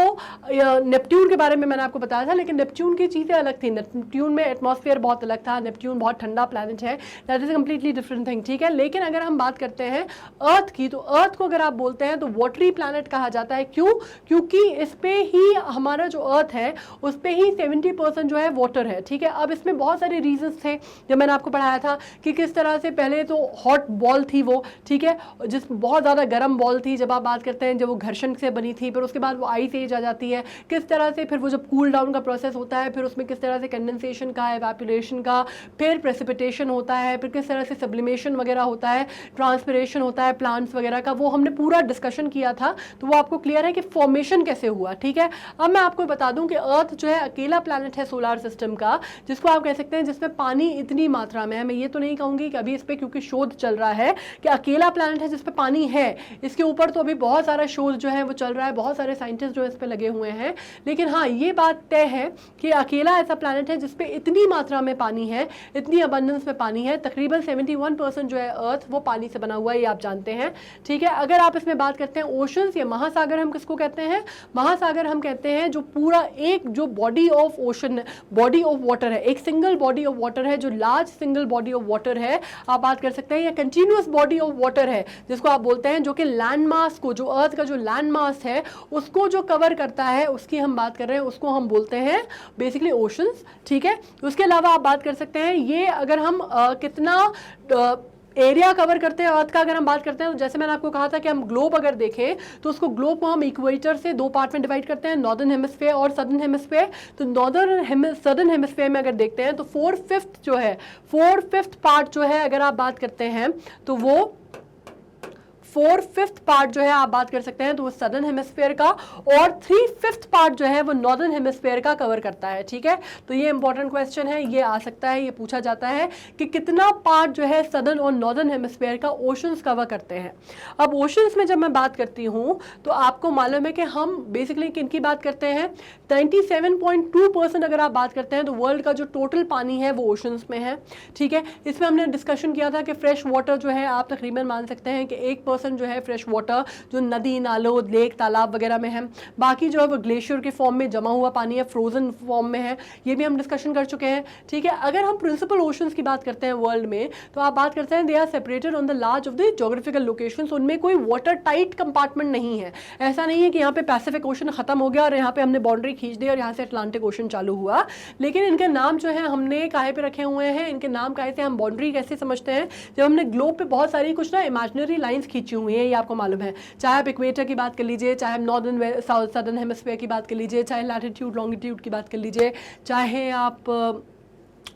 Speaker 1: नेपट्यून के बारे में मैंने आपको बताया था, लेकिन नेपट्यून की चीज़ें अलग थी। नेपट्यून में एटमॉस्फेयर बहुत अलग था, नेपट्यून बहुत ठंडा प्लैनेट है, that is completely different thing. ठीक है, लेकिन अगर हम बात करते हैं अर्थ की, तो अर्थ को अगर आप बोलते हैं तो वाटरी प्लैनेट कहा जाता है। क्यों? क्योंकि इस पे ही हमारा जो अर्थ है उस पे ही 70% जो है वाटर है। ठीक है, अब इसमें बहुत सारे रीजंस थे जब मैंने आपको पढ़ाया था कि किस तरह से पहले तो हॉट बॉल थी वो, वो, ठीक है, जिस बहुत ज़्यादा गर्म बॉल थी जब आप बात करते हैं, जब वो घर्षण से बनी थी, फिर उसके बाद वो आइस एज आ जाती है, किस तरह से फिर वो जब कूल डाउन का प्रोसेस होता है, फिर उसमें किस तरह से कंडेंसेशन का, एवापोरेशन का, फिर प्रेसिपिटेशन होता है, फिर किस तरह से सब्लिमेशन वगैरह होता है, ट्रांसपिरेशन होता है प्लांट्स वगैरह का, वो हमने पूरा डिस्कशन किया था। तो वो आपको क्लियर है कि फॉर्मेशन कैसे हुआ, ठीक है। अब मैं आपको बता दूं कि अर्थ जो है अकेला प्लैनेट है सोलर सिस्टम का, जिसको आप कह सकते हैं जिसमें पानी इतनी मात्रा में है। मैं ये तो नहीं कहूंगी कि अभी इस पर क्योंकि शोध चल रहा है कि अकेला प्लैनेट है जिसपे पानी है, इसके ऊपर तो अभी बहुत सारा शोध जो है वो चल रहा है, बहुत सारे साइंटिस्ट जो इस पे लगे हुए हैं। लेकिन हाँ, ये बात तय है कि अकेला ऐसा प्लैनेट है जिसपे इतनी मात्रा में पानी है, इतनी अबंडेंस में पानी है, तकरीबन 71% जो है अर्थ वो पानी से बना हुआ है, ये आप जानते हैं, ठीक है। अगर आप इसमें बात करते हैं ओशंस या महासागर, हम किसको कहते हैं? महासागर हम कहते हैं जो पूरा एक जो body of ocean, body of water है, एक सिंगल बॉडी ऑफ वाटर है, जो large single body of water है आप बात कर सकते हैं, या कंटिन्यूअस बॉडी ऑफ वाटर है जिसको आप बोलते हैं, जो कि लैंड मास को, जो अर्थ का जो लैंड मास है उसको जो कवर करता है, उसकी हम बात कर रहे हैं, उसको हम बोलते हैं बेसिकली ओशंस, ठीक है। उसके अलावा आप बात कर सकते हैं ये अगर हम कितना एरिया कवर करते हैं अर्थ का, अगर हम बात करते हैं तो जैसे मैंने आपको कहा था कि हम ग्लोब अगर देखें तो उसको ग्लोब को हम इक्वेटर से दो पार्ट में डिवाइड करते हैं, नॉर्दर्न हेमिस्फीयर और सदर्न हेमिस्फीयर। तो सदर्न हेमिस्फीयर में अगर देखते हैं तो 4/5 जो है, 4/5 पार्ट जो है अगर आप बात करते हैं तो वो 4/5 पार्ट जो है आप बात कर सकते हैं तो वो सदर्न हेमिस्फीयर का, और 3/5 पार्ट जो है वो नॉर्दर्न हेमिस्फीयर का कवर करता है, ठीक है। तो ये इंपॉर्टेंट क्वेश्चन है, ये आ सकता है, ये पूछा जाता है कि कितना पार्ट जो है सदर्न और नॉर्दर्न हेमिस्फीयर का ओशंस कवर करते हैं। अब ओशंस में जब मैं बात करती हूँ तो आपको मालूम है कि हम बेसिकली किनकी बात करते हैं, 97.2% अगर आप बात करते हैं तो वर्ल्ड का जो टोटल पानी है वो ओशंस में है, ठीक है। इसमें हमने डिस्कशन किया था कि फ्रेश वाटर जो है आप तकरीबन मान सकते हैं कि 1% जो है फ्रेश वाटर जो नदी, नालों, लेक, तालाब वगैरह में है, बाकी जो है वो ग्लेशियर के फॉर्म में जमा हुआ पानी है, फ्रोजन फॉर्म में है, ये भी हम डिस्कशन कर चुके हैं, ठीक है। अगर हम प्रिंसिपल ओशंस की बात करते हैं वर्ल्ड में तो आप बात करते हैं they are separated on the large of the geographical locations, उनमें कोई वाटर टाइट कंपार्टमेंट नहीं है। ऐसा नहीं है कि यहाँ पे पैसिफिक ओशन खत्म हो गया और यहाँ पे हमने बाउंड्री खींच दी और यहाँ से अटलांटिक ओशन चालू हुआ, लेकिन इनके नाम जो है हमने काहे पे रखे हुए हैं, इनके नाम काहे से, हम बाउंड्री कैसे समझते हैं, जब हमने ग्लोब पे बहुत सारी कुछ ना इमेजिनरी लाइंस खींची हुई है, ये आपको मालूम है। चाहे आप इक्वेटर की बात कर लीजिए, चाहे आप नॉर्दर्न साउथ सदर्न हेमिस्फीयर की बात कर लीजिए, चाहे लैटिट्यूड लॉन्गिट्यूड की बात कर लीजिए, चाहे आप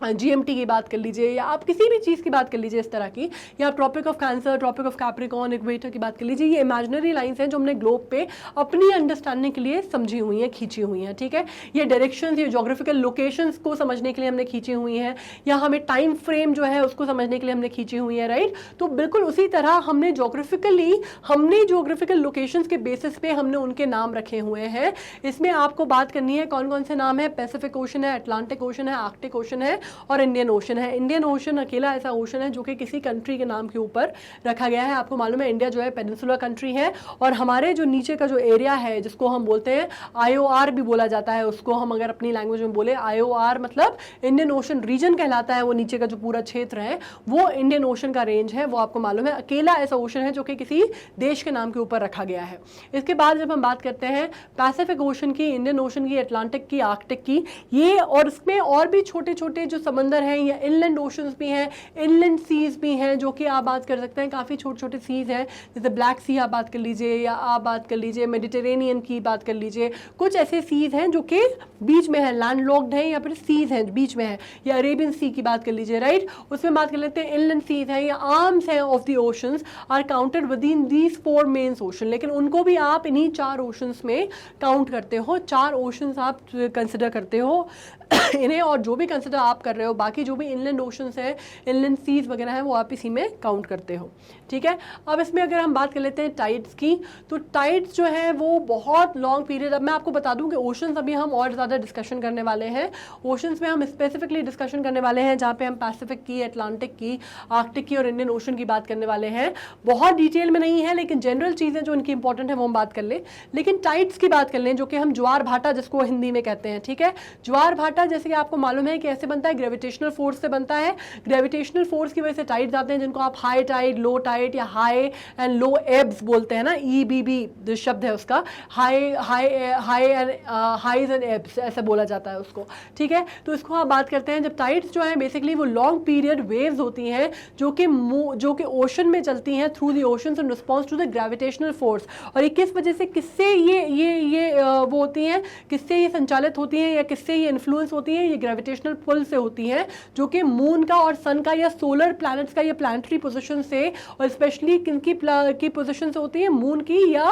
Speaker 1: GMT की बात कर लीजिए, या आप किसी भी चीज़ की बात कर लीजिए इस तरह की, या Tropic of Cancer, Tropic of Capricorn, equator की बात कर लीजिए, ये इमेजिनरी लाइंस हैं जो हमने ग्लोब पे अपनी अंडरस्टैंडिंग के लिए समझी हुई हैं, खींची हुई हैं, ठीक है। ये डायरेक्शंस, ये ज्योग्राफिकल लोकेशंस को समझने के लिए हमने खींची हुई हैं, या हमें टाइम फ्रेम जो है उसको समझने के लिए हमने खींची हुई है, राइट। तो बिल्कुल उसी तरह हमने ज्योग्राफिकल लोकेशंस के बेसिस पे हमने उनके नाम रखे हुए हैं। इसमें आपको बात करनी है कौन कौन से नाम है, पैसिफिक ओशन है, अटलांटिक ओशन है, आर्कटिक ओशन है और इंडियन ओशन है। इंडियन ओशन अकेला ऐसा ओशन है जो कि किसी कंट्री के नाम के ऊपर रखा गया है। आपको मालूम है इंडिया जो है पेनिनसुलर कंट्री है, और हमारे जो नीचे का जो एरिया है जिसको हम बोलते हैं IOR भी बोला जाता है, उसको हम अगर अपनी लैंग्वेज में बोले IOR मतलब इंडियन ओशन रीजन कहलाता है, वो नीचे का जो पूरा क्षेत्र है वो इंडियन ओशन का रेंज है, वो आपको मालूम है अकेला ऐसा ओशन है जो कि किसी देश के नाम के ऊपर रखा गया है। इसके बाद जब हम बात करते हैं पैसिफिक ओशन की, इंडियन ओशन की, अटलांटिक की, आर्कटिक की, ये और इसमें और भी छोटे छोटे जो समंदर हैं या इनलैंड ओशंस भी हैं, इनलैंड सीज भी हैं, जो कि आप बात कर सकते हैं काफ़ी छोटे छोटे सीज हैं, जैसे ब्लैक सी आप बात कर लीजिए, या आप बात कर लीजिए मेडिटेरेनियन की बात कर लीजिए, कुछ ऐसे सीज हैं जो कि बीच में है, लैंडलॉक्ड है, या फिर सीज हैं बीच में है, या अरेबियन सी की बात कर लीजिए, राइट। उसमें बात कर लेते हैं इनलैंड सीज हैं या आर्म्स हैं of the oceans are counted within these 4 main ocean, लेकिन उनको भी आप इन्हीं 4 ओशंस में काउंट करते हो, 4 ओशंस आप कंसिडर करते हो इन्हें, और जो भी कंसिडर आप कर रहे हो, बाकी जो भी इनलैंड ओशंस हैं, इनलैंड सीज वगैरह हैं, वो आप इसी में काउंट करते हो, ठीक है। अब इसमें अगर हम बात कर लेते हैं टाइड्स की, तो टाइड्स जो है वो बहुत लॉन्ग पीरियड, अब मैं आपको बता दूं कि ओशंस अभी हम और ज़्यादा डिस्कशन करने वाले हैं। ओशंस में हम स्पेसिफिकली डिस्कशन करने वाले हैं जहाँ पे हम पैसिफिक की, अटलांटिक की, आर्कटिक की और इंडियन ओशन की बात करने वाले हैं। बहुत डिटेल में नहीं है, लेकिन जनरल चीज़ें जो इनकी इंपॉर्टेंट है वो हम बात कर लें। लेकिन टाइड्स की बात कर लें, जो कि हम ज्वार भाटा जिसको हिंदी में कहते हैं, ठीक है। ज्वार भाटा है, जैसे कि आपको मालूम है कि ऐसे बनता है, ग्रेविटेशनल फोर्स से बनता है। ग्रेविटेशनल फोर्स की वजह से टाइड्स आते हैं, जिनको आप हाई टाइड, लो टाइड या हाई एंड लो एब्स बोलते हैं ना, EBB जो शब्द है उसका, हाईज एंड एब्स ऐसा बोला जाता है उसको, ठीक है। तो इसको आप बात करते हैं, जब टाइड्स जो है बेसिकली वो लॉन्ग पीरियड वेव्स होती हैं जो कि ओशन में चलती हैं through the oceans in response to the gravitational force. और ये किस वजह से, किससे ये वो होती हैं, किससे ये संचालित होती हैं या किससे ये इन्फ्लुएंस होती हैं, ये ग्रेविटेशनल पुल से होती हैं, जो कि मून का और सन का या सोलर प्लैनेट्स का या प्लानिटरी पोजीशन से, और स्पेशली किनकी पोजीशन से होती है, मून की या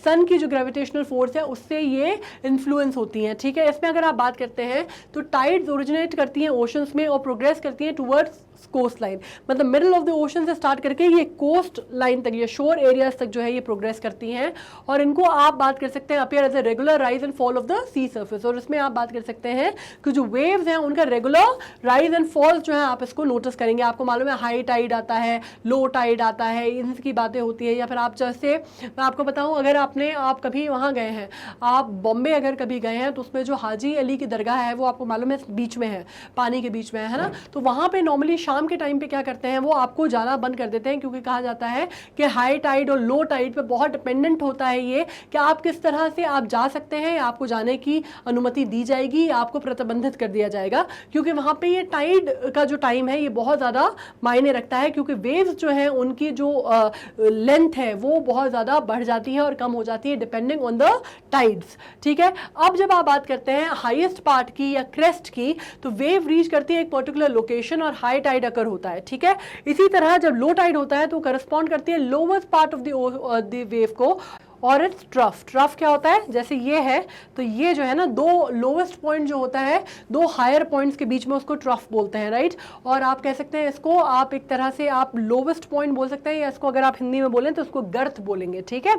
Speaker 1: सन की जो ग्रेविटेशनल फोर्स है उससे ये इन्फ्लुएंस होती हैं, ठीक है। इसमें अगर आप बात करते हैं तो टाइड्स ओरिजिनेट करती हैं ओशंस में और प्रोग्रेस करती हैं टुवर्ड्स कोस्ट लाइन, मतलब मिडिल ऑफ द ओशन से स्टार्ट करके ये कोस्ट लाइन तक, ये शोर एरियाज तक जो है ये प्रोग्रेस करती हैं। और इनको आप बात कर सकते हैं appear as a regular rise and fall of the sea surface. और इसमें आप बात कर सकते हैं कि जो वेव्स हैं उनका रेगुलर राइज एंड फॉल जो है आप इसको नोटिस करेंगे। आपको मालूम है हाई टाइड आता है, लो टाइड आता है, इनकी बातें होती है। या फिर आप जैसे मैं आपको बताऊं, अगर आप कभी वहाँ गए हैं, आप बॉम्बे अगर कभी गए हैं तो उसमें जो हाजी अली की दरगाह है वो आपको मालूम है बीच में है, पानी के बीच में है ना। तो वहाँ पे नॉर्मली शाम के टाइम पे क्या करते हैं, वो आपको जाना बंद कर देते हैं, क्योंकि कहा जाता है कि हाई टाइड और लो टाइड पे बहुत डिपेंडेंट होता है ये कि आप किस तरह से आप जा सकते हैं, आपको जाने की अनुमति दी जाएगी, आपको प्रतिबंधित कर दिया जाएगा, क्योंकि वहाँ पे ये टाइड का जो टाइम है ये बहुत ज़्यादा मायने रखता है, क्योंकि वेव्स जो है उनकी जो लेंथ है वो बहुत ज़्यादा बढ़ जाती है और कम हो जाती है डिपेंडिंग ऑन द टाइड्स, ठीक है। अब जब आप बात करते हैं हाईएस्ट पार्ट की या क्रेस्ट की, तो वेव रीच करती है एक पर्टिकुलर लोकेशन और हाई टाइड अकर होता है, ठीक है। इसी तरह जब लो टाइड होता है तो करस्पॉन्ड करती है lowest part of the wave को और इट्स ट्रफ। ट्रफ क्या होता है, जैसे ये है तो ये जो है ना, दो लोवेस्ट पॉइंट जो होता है दो हायर पॉइंट्स के बीच में, उसको ट्रफ बोलते हैं, राइट। और आप कह सकते हैं इसको, आप एक तरह से आप लोवेस्ट पॉइंट बोल सकते हैं, या इसको अगर आप हिंदी में बोलें तो उसको गर्त बोलेंगे, ठीक है।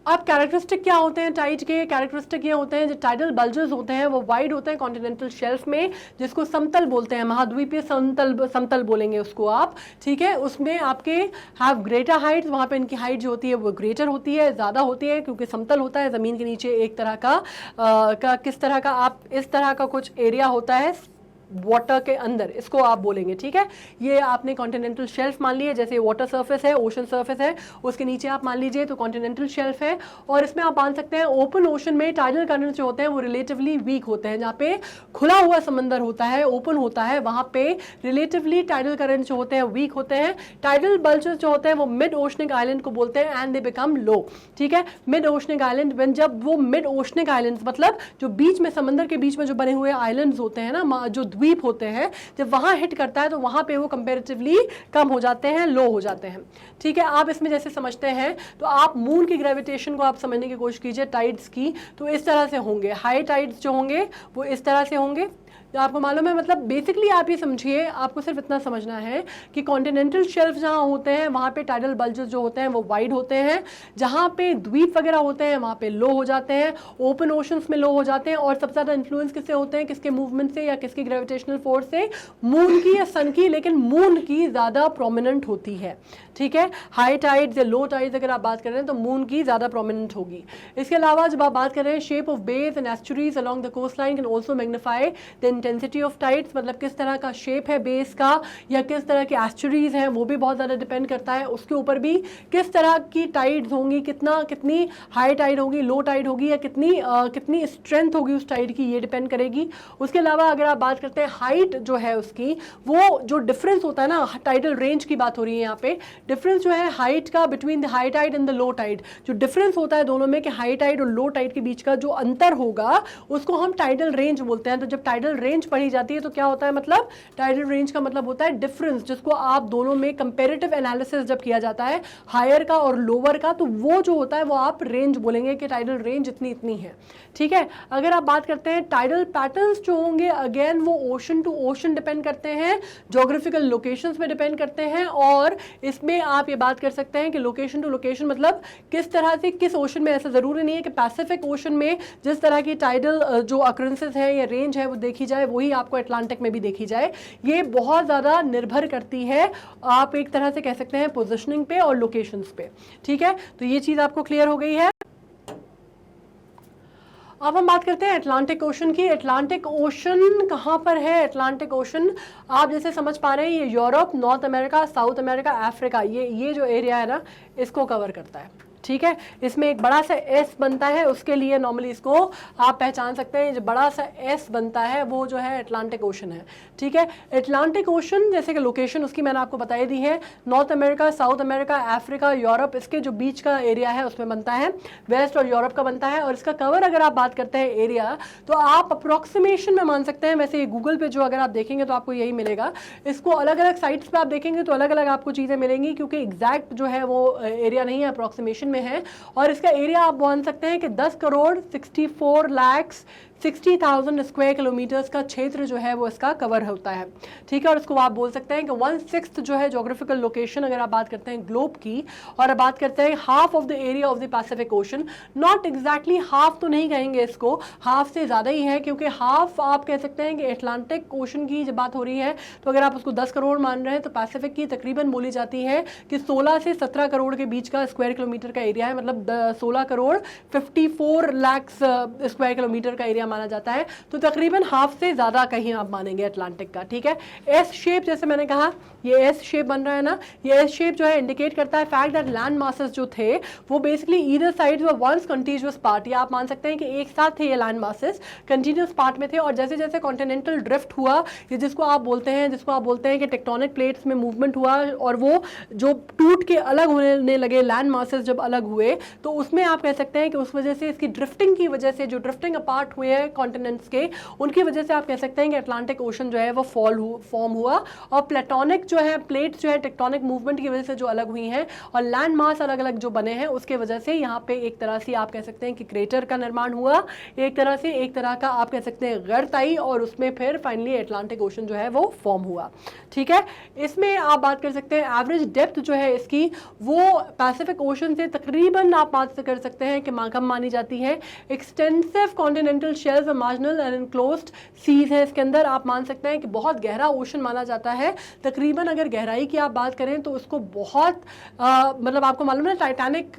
Speaker 1: अब कैरेक्टरिस्टिक क्या होते हैं टाइड के? कैरेक्टरिस्टिक ये होते हैं, जो टाइडल बल्जेस होते हैं वो वाइड होते हैं कॉन्टिनेंटल शेल्फ में, जिसको समतल बोलते हैं, महाद्वीपीय समतल बोलेंगे उसको आप, ठीक है। उसमें आपके हैव ग्रेटर हाइट्स, वहाँ पे इनकी हाइट जो होती है वो ग्रेटर होती है, ज़्यादा होती है, क्योंकि समतल होता है, ज़मीन के नीचे एक तरह का किस तरह का आप इस तरह का कुछ एरिया होता है वाटर के अंदर, इसको आप बोलेंगे, ठीक है। ये आपने कॉन्टिनेंटल शेल्फ मान लिया, जैसे वाटर सरफेस है, ओशन सरफेस है, उसके नीचे आप मान लीजिए तो कॉन्टिनेंटल शेल्फ है। और इसमें आप मान सकते हैं ओपन ओशन में टाइडल करंट्स जो होते हैं वो रिलेटिवली वीक होते हैं, जहाँ पे खुला हुआ समंदर होता है, ओपन होता है, वहाँ पे रिलेटिवली टाइडल करंट्स जो होते हैं वीक होते हैं। टाइडल बल्जेस जो होते हैं वो मिड ओशनिक आइलैंड को बोलते हैं एंड दे बिकम लो, ठीक है। मिड ओशनिक आइलैंड, जब वो मिड ओशनिक आइलैंड मतलब जो बीच में समंदर के बीच में जो बने हुए आइलैंड्स होते हैं ना, जो द्वीप होते हैं, जब वहां हिट करता है तो वहां पे वो कंपैरेटिवली कम हो जाते हैं, लो हो जाते हैं, ठीक है। आप इसमें जैसे समझते हैं तो आप मून की ग्रेविटेशन को आप समझने की कोशिश कीजिए टाइड्स की, तो इस तरह से होंगे। हाई टाइड्स जो होंगे वो इस तरह से होंगे, तो आपको मालूम है, मतलब बेसिकली आप ये समझिए, आपको सिर्फ इतना समझना है कि कॉन्टिनेंटल शेल्फ जहाँ होते हैं वहाँ पे टाइडल बल्जेस जो होते हैं वो वाइड होते हैं, जहाँ पे द्वीप वगैरह होते हैं वहाँ पे लो हो जाते हैं, ओपन ओशंस में लो हो जाते हैं। और सबसे ज़्यादा इन्फ्लुएंस किससे होते हैं, किसके मूवमेंट से या किसकी ग्रेविटेशनल फोर्स से? मून की या सन की, लेकिन मून की ज़्यादा प्रोमिनेंट होती है, ठीक है। हाई टाइड्स या लो टाइड्स अगर आप बात कर रहे हैं तो मून की ज़्यादा प्रोमिनेंट होगी। इसके अलावा जब आप बात कर रहे हैं shape of bays and estuaries along the coastline can also magnify the intensity of tides, मतलब किस तरह का शेप है बेस का या किस तरह की एस्चुरीज हैं वो भी बहुत ज़्यादा डिपेंड करता है। उसके ऊपर भी किस तरह की टाइड्स होंगी, कितनी हाई टाइड होगी, लो टाइड होगी, या कितनी स्ट्रेंथ होगी उस टाइड की, ये डिपेंड करेगी। उसके अलावा अगर आप बात करते हैं हाइट जो है उसकी, वो जो डिफरेंस होता है ना, टाइडल रेंज की बात हो रही है यहाँ पे, डिफरेंस जो है हाइट का between the high tide and the low tide, जो डिफरेंस होता है दोनों में कि हाई टाइड और लो टाइड के बीच का जो अंतर होगा उसको हम टाइडल रेंज बोलते हैं। तो जब टाइडल रेंज पढ़ी जाती है तो क्या होता है, मतलब टाइडल रेंज का मतलब होता है डिफरेंस, जिसको आप दोनों में कंपैरेटिव एनालिसिस जब किया जाता है हायर का और लोअर का, तो वो जो होता है वो आप रेंज बोलेंगे कि टाइडल रेंज इतनी है, ठीक है। अगर आप बात करते हैं टाइडल पैटर्न्स जो होंगे, अगेन वो ओशन टू ओशन डिपेंड करते हैं, ज्योग्राफिकल लोकेशंस पे डिपेंड करते हैं। और इसमें आप ये बात कर सकते हैं कि लोकेशन टू लोकेशन मतलब किस तरह से किस ओशन में, ऐसा जरूरी नहीं है कि पैसिफिक ओशन में जिस तरह की टाइडल जो अक्रेंसेस है या रेंज है वो देखी जाए वही आपको अटलांटिक में भी देखी जाए। ये बहुत ज़्यादा निर्भर करती है, आप एक तरह से कह सकते हैं पोजिशनिंग पे और लोकेशंस पे, ठीक है। तो ये चीज़ आपको क्लियर हो गई है। अब हम बात करते हैं अटलांटिक ओशन की। अटलांटिक ओशन कहाँ पर है? अटलांटिक ओशन आप जैसे समझ पा रहे हैं, ये Europe, north America, south America, Africa, ये जो एरिया है ना, इसको कवर करता है। ठीक है, इसमें एक बड़ा सा एस बनता है, उसके लिए नॉर्मली इसको आप पहचान सकते हैं, जो बड़ा सा एस बनता है वो जो है अटलांटिक ओशन है। ठीक है, अटलांटिक ओशन जैसे कि लोकेशन उसकी मैंने आपको बताई दी है, north America, south America, Africa, Europe, इसके जो बीच का एरिया है उसमें बनता है, वेस्ट और यूरोप का बनता है। और इसका कवर अगर आप बात करते हैं एरिया, तो आप अप्रोक्सीमेशन में मान सकते हैं, वैसे गूगल पे जो अगर आप देखेंगे तो आपको यही मिलेगा। इसको अलग अलग साइट्स पे आप देखेंगे तो अलग अलग आपको चीज़ें मिलेंगी, क्योंकि एग्जैक्ट जो है वो एरिया नहीं है, अप्रोक्सीमेशन में है। और इसका एरिया आप मान सकते हैं कि 10 करोड़ 64 लाख 60,000 स्क्वायर किलोमीटर्स का क्षेत्र जो है वो इसका कवर होता है। ठीक है, और इसको आप बोल सकते हैं कि 1/6 जो है जोग्राफिकल लोकेशन अगर आप बात करते हैं ग्लोब की, और बात करते हैं half of the area of the Pacific ocean. Not exactly half तो नहीं कहेंगे इसको, हाफ से ज़्यादा ही है, क्योंकि हाफ आप कह सकते हैं कि अटलांटिक ओशन की जब बात हो रही है तो अगर आप उसको 10 करोड़ मान रहे हैं तो पैसिफिक की तकरीबन बोली जाती है कि 16 से 17 करोड़ के बीच का स्क्वायर किलोमीटर का एरिया है, मतलब 16 करोड़ 54 लाख स्क्वायर किलोमीटर का एरिया माना जाता है। तो तकरीबन हाफ से ज़्यादा कहीं आप मानेंगे अटलांटिक का। ठीक है, एस शेप जैसे मैंने कहा, ये एस शेप बन रहा है ना, ये एस शेप जो है इंडिकेट करता है फैक्ट दैट लैंड मासेस जो थे वो basically either side were once continuous part, या आप मान सकते हैं कि एक साथ थे ये लैंड मासेस, कंटीन्यूअस पार्ट में थे। और जैसे जैसे कॉन्टिनेंटल ड्रिफ्ट हुआ, ये जिसको आप बोलते हैं कि टेक्टोनिक प्लेट्स में मूवमेंट हुआ और वो जो टूट के अलग होने लगे, लैंड मासेस जब अलग हुए, तो उसमें आप कह सकते हैं कि उस वजह से, इसकी ड्रिफ्टिंग की वजह से, जो ड्रिफ्टिंग अपार्ट हुए हैं कॉन्टिनेंट्स के, उनकी वजह से आप कह सकते हैं कि अटलांटिक ओशन जो है वो फॉर्म हुआ। और प्लेटोनिक जो है, प्लेट्स जो है टेक्टोनिक मूवमेंट की वजह से जो अलग हुई हैं, और लैंड मास अलग अलग जो बने हैं, उसके वजह से यहाँ पे एक तरह से आप कह सकते हैं कि क्रेटर का निर्माण हुआ, एक तरह का आप कह सकते हैं गर्त आई, और उसमें फिर फाइनली अटलांटिक ओशन जो है वो फॉर्म हुआ। ठीक है, इसमें आप बात कर सकते हैं एवरेज डेप्थ जो है इसकी, वो पैसिफिक ओशन से तकरीबन आप बात कर सकते हैं कि कम मानी जाती है। एक्सटेंसिव कॉन्टिनेंटल शेल्स और मार्जिनल एंड एनक्लोज्ड सीज है इसके अंदर, आप मान सकते हैं कि बहुत गहरा ओशन माना जाता है। तकरीबन अगर गहराई की आप बात करें तो उसको बहुत मतलब आपको मालूम है टाइटैनिक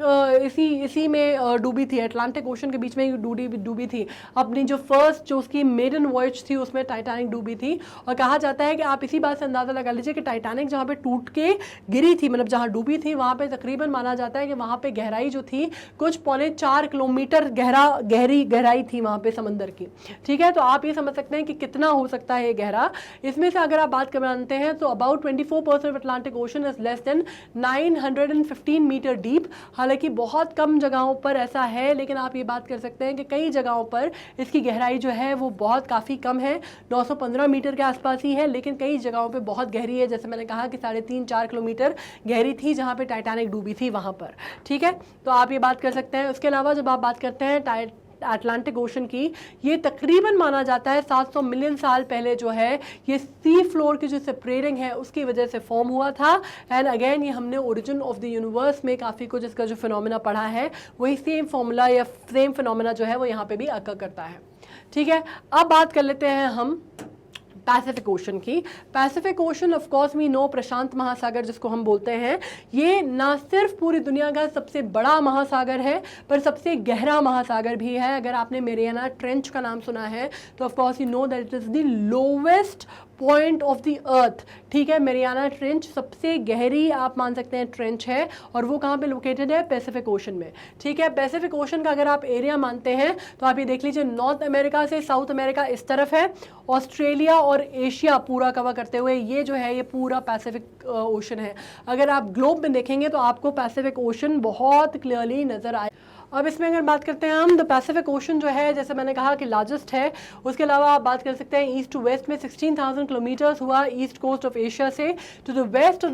Speaker 1: इसी में डूबी थी, अटलांटिक ओशन के बीच में डूबी थी। अपनी जो फर्स्ट जो उसकी मेडन वॉयज थी उसमें टाइटैनिक डूबी थी। और कहा जाता है कि आप इसी बात से अंदाजा लगा लीजिए कि टाइटैनिक जहाँ पे टूट के गिरी थी, मतलब जहाँ डूबी थी, वहाँ पे तकरीबन माना जाता है कि वहाँ पे गहराई जो थी कुछ 4.25 किलोमीटर गहराई थी वहाँ पे समंदर की। ठीक है, तो आप ये समझ सकते हैं कि कितना हो सकता है गहरा। इसमें से अगर आप बात करते हैं तो about 24% of Atlantic Ocean is less than 915 meter deep. हालांकि बहुत कम जगहों पर ऐसा है, लेकिन आप ये बात कर सकते हैं कि कई जगहों पर इसकी गहराई जो है वो बहुत काफ़ी कम है, 915 मीटर के आसपास ही है, लेकिन कई जगहों पे बहुत गहरी है। जैसे मैंने कहा कि 3.5-4 किलोमीटर गहरी थी जहाँ पे टाइटैनिक डूबी थी वहाँ पर। ठीक है, तो आप ये बात कर सकते हैं। उसके अलावा जब आप बात करते हैं अटलांटिक ओशन की, ये तकरीबन माना जाता है 700 मिलियन साल पहले जो है ये सी फ्लोर की जो सेपरेटिंग है उसकी वजह से फॉर्म हुआ था। एंड अगेन ये हमने ओरिजिन ऑफ द यूनिवर्स में काफ़ी कुछ इसका जो फिनोमेना पढ़ा है, वही सेम फॉर्मूला या सेम फिनोमेना जो है वो यहाँ पे भी अकर करता है। ठीक है, अब बात कर लेते हैं हम पैसिफिक ओशन की। Pacific Ocean of course we know, प्रशांत महासागर जिसको हम बोलते हैं, ये ना सिर्फ पूरी दुनिया का सबसे बड़ा महासागर है पर सबसे गहरा महासागर भी है। अगर आपने मेरियाना ट्रेंच का नाम सुना है तो of course you know that it is the lowest point of the earth. ठीक है, मेरियाना ट्रेंच सबसे गहरी आप मान सकते हैं ट्रेंच है, और वो कहाँ पे लोकेटेड है? पैसिफिक ओशन में। ठीक है, पैसिफिक ओशन का अगर आप एरिया मानते हैं तो आप ये देख लीजिए, नॉर्थ अमेरिका से साउथ अमेरिका इस तरफ है, ऑस्ट्रेलिया और एशिया पूरा कवर करते हुए ये जो है ये पूरा पैसिफिक ओशन है। अगर आप ग्लोब में देखेंगे तो आपको पैसिफिक ओशन बहुत क्लियरली नजर आए। अब इसमें अगर बात करते हैं हम, द पैसिफिक ओशन जो है जैसे मैंने कहा कि लार्जेस्ट है। उसके अलावा आप बात कर सकते हैं ईस्ट टू वेस्ट में 16,000 किलोमीटर्स हुआ ईस्ट कोस्ट ऑफ एशिया से to the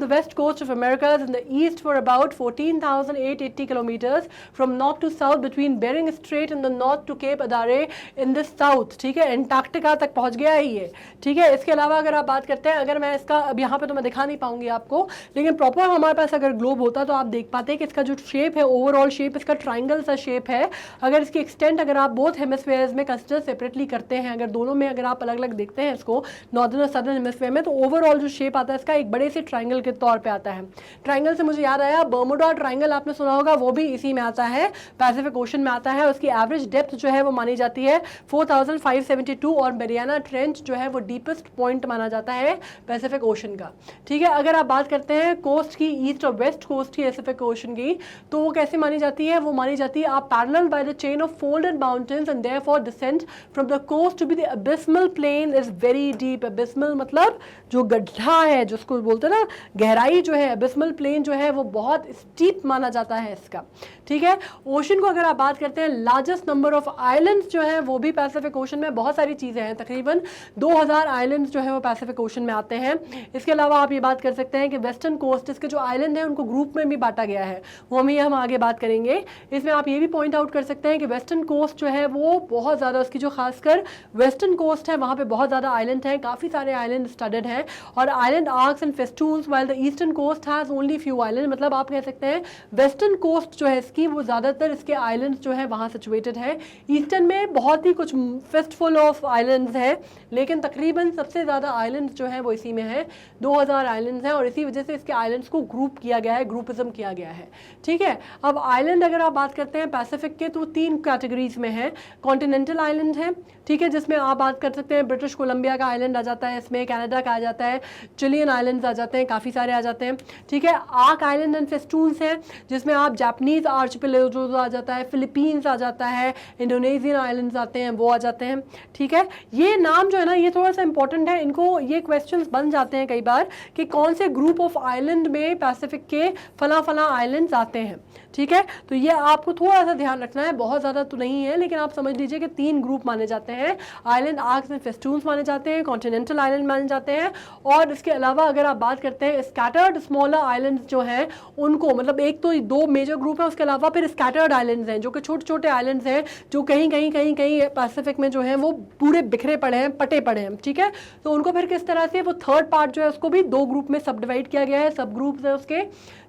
Speaker 1: west coast of America in the east for about 14,880 kilometres from north to south between Bering Strait in the north to Cape Adare in the south. ठीक है, एंटार्क्टिका तक पहुंच गया है ये। ठीक है, इसके अलावा अगर आप बात करते हैं, अगर मैं इसका अब यहाँ पे तो मैं दिखा नहीं पाऊंगी आपको, लेकिन प्रॉपर हमारे पास अगर ग्लोब होता तो आप देख पाते हैं कि इसका जो शेप है, ओवरऑल शेप इसका ट्राइंगल सा शेप है, अगर इसकी एक्सटेंट अगर आप बोथ हेमिस्फेयर्स में कंसिडर सेपरेटली करते हैं, अगर दोनों में अगर आप अलग अलग देखते हैं इसको नॉर्दर्न और सदर्न हेमिस्फेयर में, तो ओवरऑल जो शेप आता है इसका एक बड़े से ट्राइंगल के तौर पे आता है। ट्राइंगल से मुझे याद आया बर्मुडा ट्राइंगल आपने सुना होगा, वो भी इसी में आता है, पैसिफिक ओशन में आता है। उसकी एवरेज डेप्थ जो है वो मानी जाती है 4572 और मैरियाना ट्रेंच जो है वो डीपेस्ट पॉइंट माना जाता है पैसिफिक ओशन का। ठीक है, अगर आप बात करते हैं कोस्ट की, ईस्ट और वेस्ट कोस्ट की पैसिफिक ओशन की, तो वो कैसे मानी जाती है? वो मानी जाती है आप parallel by the chain of folded mountains and therefore descent from the coast to be the abysmal plain is very deep. Abysmal मतलब जो गड्ढा है, जिसको बोलते हैं ना गहराई जो है, अबिस्मल प्लेन जो है वो बहुत स्टीप माना जाता है इसका। ठीक है, ओशन को अगर आप बात करते हैं, लार्जेस्ट नंबर ऑफ आइलैंड्स जो है वो भी पैसिफिक ओशन में, बहुत सारी चीज़ें हैं, तकरीबन 2000 आइलैंड्स जो है वो पैसिफिक ओशन में आते हैं। इसके अलावा आप ये बात कर सकते हैं कि वेस्टर्न कोस्ट, इसके जो आइलैंड हैं उनको ग्रुप में भी बांटा गया है, वो हम आगे बात करेंगे। इसमें आप ये भी पॉइंट आउट कर सकते हैं कि वेस्टर्न कोस्ट जो है वो बहुत ज़्यादा, उसकी जो खासकर वेस्टर्न कोस्ट है वहाँ पे बहुत ज़्यादा आइलैंड हैं, काफ़ी सारे आइलैंड स्टडेड हैं और island arcs and festoons, while the eastern coast has only few island. मतलब आप कह सकते हैं वेस्टर्न कोस्ट जो है इसकी, वो ज़्यादातर इसके आइलैंड्स जो है वहाँ सिचुएटेड है। ईस्टर्न में बहुत ही कुछ फेस्टफुल ऑफ आइलैंड्स हैं, लेकिन तकरीबन सबसे ज़्यादा आइलैंड्स जो है वो इसी में है, 2000 आइलैंड्स हैं और इसी वजह से इसके आइलैंड्स को ग्रुप किया गया है, ग्रुपिज्म किया गया है। ठीक है, अब आइलैंड अगर आप बात करते हैं पैसिफिक के, तो 3 कैटेगरीज में है। कॉन्टिनेंटल आइलैंड है, ठीक है, जिसमें आप बात कर सकते हैं ब्रिटिश कोलंबिया का आइलैंड आ जाता है, इसमें कनाडा का आ जाता है, चिलियन आइलैंड्स आ जाते हैं, काफ़ी सारे आ जाते हैं। ठीक है, आर्क आइलैंड एंड फेस्टून्स हैं, जिसमें आप जापानीज आर्चिपेलागो आ जाता है, फिलीपींस आ जाता है, इंडोनेशियन आइलैंड्स आते हैं, वो आ जाते हैं। ठीक है, ये नाम जो है ना ये थोड़ा सा इंपॉर्टेंट है, इनको ये क्वेश्चंस बन जाते हैं कई बार कि कौन से ग्रुप ऑफ आइलैंड में पैसिफिक के फला फला आइलैंड्स आते हैं। ठीक है, तो ये आपको थोड़ा सा ध्यान रखना है, बहुत ज़्यादा तो नहीं है, लेकिन आप समझ लीजिए कि 3 ग्रुप माने जाते हैं, आइलैंड आर्क्स एंड फेस्टून्स माने जाते हैं, कॉन्टिनेंटल आइलैंड माने जाते हैं, और इसके अलावा अगर आप बात करते हैं स्कैटर्ड स्मॉलर आइलैंड्स जो हैं उनको, मतलब एक तो 2 मेजर ग्रुप है, उसके अलावा फिर स्कैटर्ड आइलैंड्स हैं जो कि छोटे छोटे आइलैंड्स हैं जो कहीं पैसिफिक में जो है वो पूरे बिखरे पड़े हैं, पटे पड़े हैं। ठीक है, तो उनको फिर किस तरह से वो थर्ड पार्ट जो है उसको भी 2 ग्रुप में सब डिवाइड किया गया है। सब ग्रुप्स है उसके,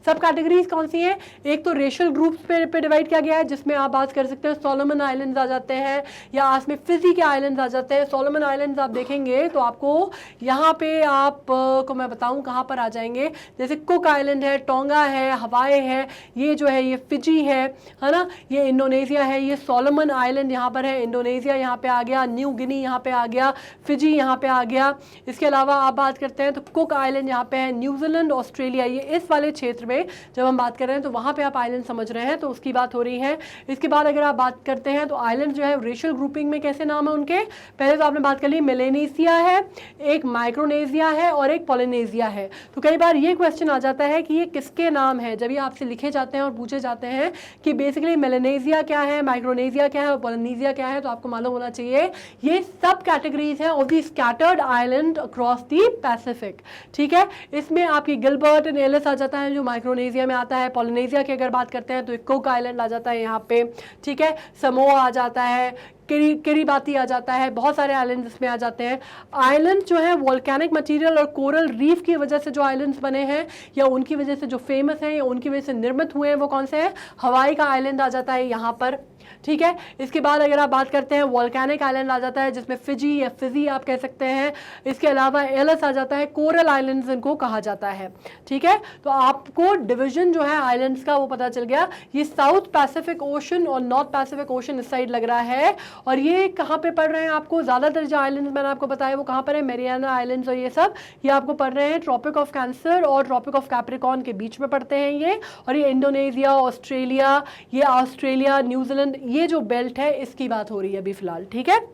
Speaker 1: सब कैटेगरीज कौन सी हैं? एक तो रेशियल ग्रुप्स पे डिवाइड किया गया है, जिसमें आप बात कर सकते हैं सोलोमन आइलैंड्स आ जाते हैं, या इसमें फिजी के आइलैंड्स आ जाते हैं। सोलोमन आइलैंड्स आप देखेंगे तो आपको यहाँ पे आप को मैं बताऊँ कहाँ पर आ जाएंगे, जैसे कुक आइलैंड है, टोंगा है, हवाई है, ये जो है ये फिजी है ना, ये इंडोनेशिया है, ये सोलोमन आइलैंड यहाँ पर है, इंडोनेशिया यहाँ पे आ गया, न्यू गिनी यहाँ पे आ गया, फिजी यहाँ पे आ गया। इसके अलावा आप बात करते हैं तो कुक आइलैंड यहाँ पे है, न्यूजीलैंड, ऑस्ट्रेलिया, ये इस वाले क्षेत्र में जब हम बात कर रहे हैं तो वहाँ पे आप आइलैंड समझ रहे हैं, तो उसकी बात हो रही है। इसके बाद अगर आप बात करते हैं तो आइलैंड जो है रेशियल ग्रुपिंग में कैसे नाम है उनके, पहले तो आपने बात कर ली मेलेनेशिया है, एक माइक्रोनेशिया है और एक पोलिनेशिया है। तो कई बार ये क्वेश्चन आ जाता है कि ये किसके नाम है, जब ये आपसे लिखे जाते हैं और पूछे जाते हैं कि बेसिकली मेलेनेशिया क्या है, माइक्रोनेशिया क्या है और पोलिनेशिया क्या है, तो आपको मालूम होना चाहिए ये सब कैटेगरीज हैं of the scattered island across the Pacific. ठीक है, इसमें आपकी गिलबर्ट एंड एलिस आ जाता है जो माइक्रोनेशिया में आता है। पोलिनेशिया की अगर बात करते हैं तो एक कुक आइलैंड आ जाता है यहाँ पे। ठीक है, समोआ आ जाता है, किरीबाती आ जाता है, बहुत सारे आइलैंड इसमें आ जाते हैं। आइलैंड जो है वोल्केनिक मटेरियल और कोरल रीफ की वजह से जो आइलैंड्स बने हैं या उनकी वजह से जो फेमस हैं या उनकी वजह से निर्मित हुए हैं वो कौन से हैं? हवाई का आइलैंड आ जाता है यहाँ पर। ठीक है, इसके बाद अगर आप बात करते हैं वोल्केनिक आइलैंड आ जाता है जिसमें फिजी या फिजी आप कह सकते हैं। इसके अलावा एलिस आ जाता है, कोरल आइलैंड्स इनको कहा जाता है। ठीक है, तो आपको डिवीजन जो है आइलैंड्स का वो पता चल गया। ये साउथ पैसिफिक ओशन और नॉर्थ पैसिफिक ओशन इस साइड लग रहा है, और ये कहाँ पे पड़ रहे हैं आपको? ज़्यादातर जो आइलैंड्स मैंने आपको बताया वो कहाँ पर है? मैरियाना आइलैंड्स और ये सब ये आपको पड़ रहे हैं ट्रॉपिक ऑफ कैंसर और ट्रॉपिक ऑफ कैप्रिकॉर्न के बीच में पड़ते हैं ये, और ये इंडोनेशिया, ऑस्ट्रेलिया, ये ऑस्ट्रेलिया, न्यूजीलैंड, ये जो बेल्ट है इसकी बात हो रही है अभी फिलहाल। ठीक है,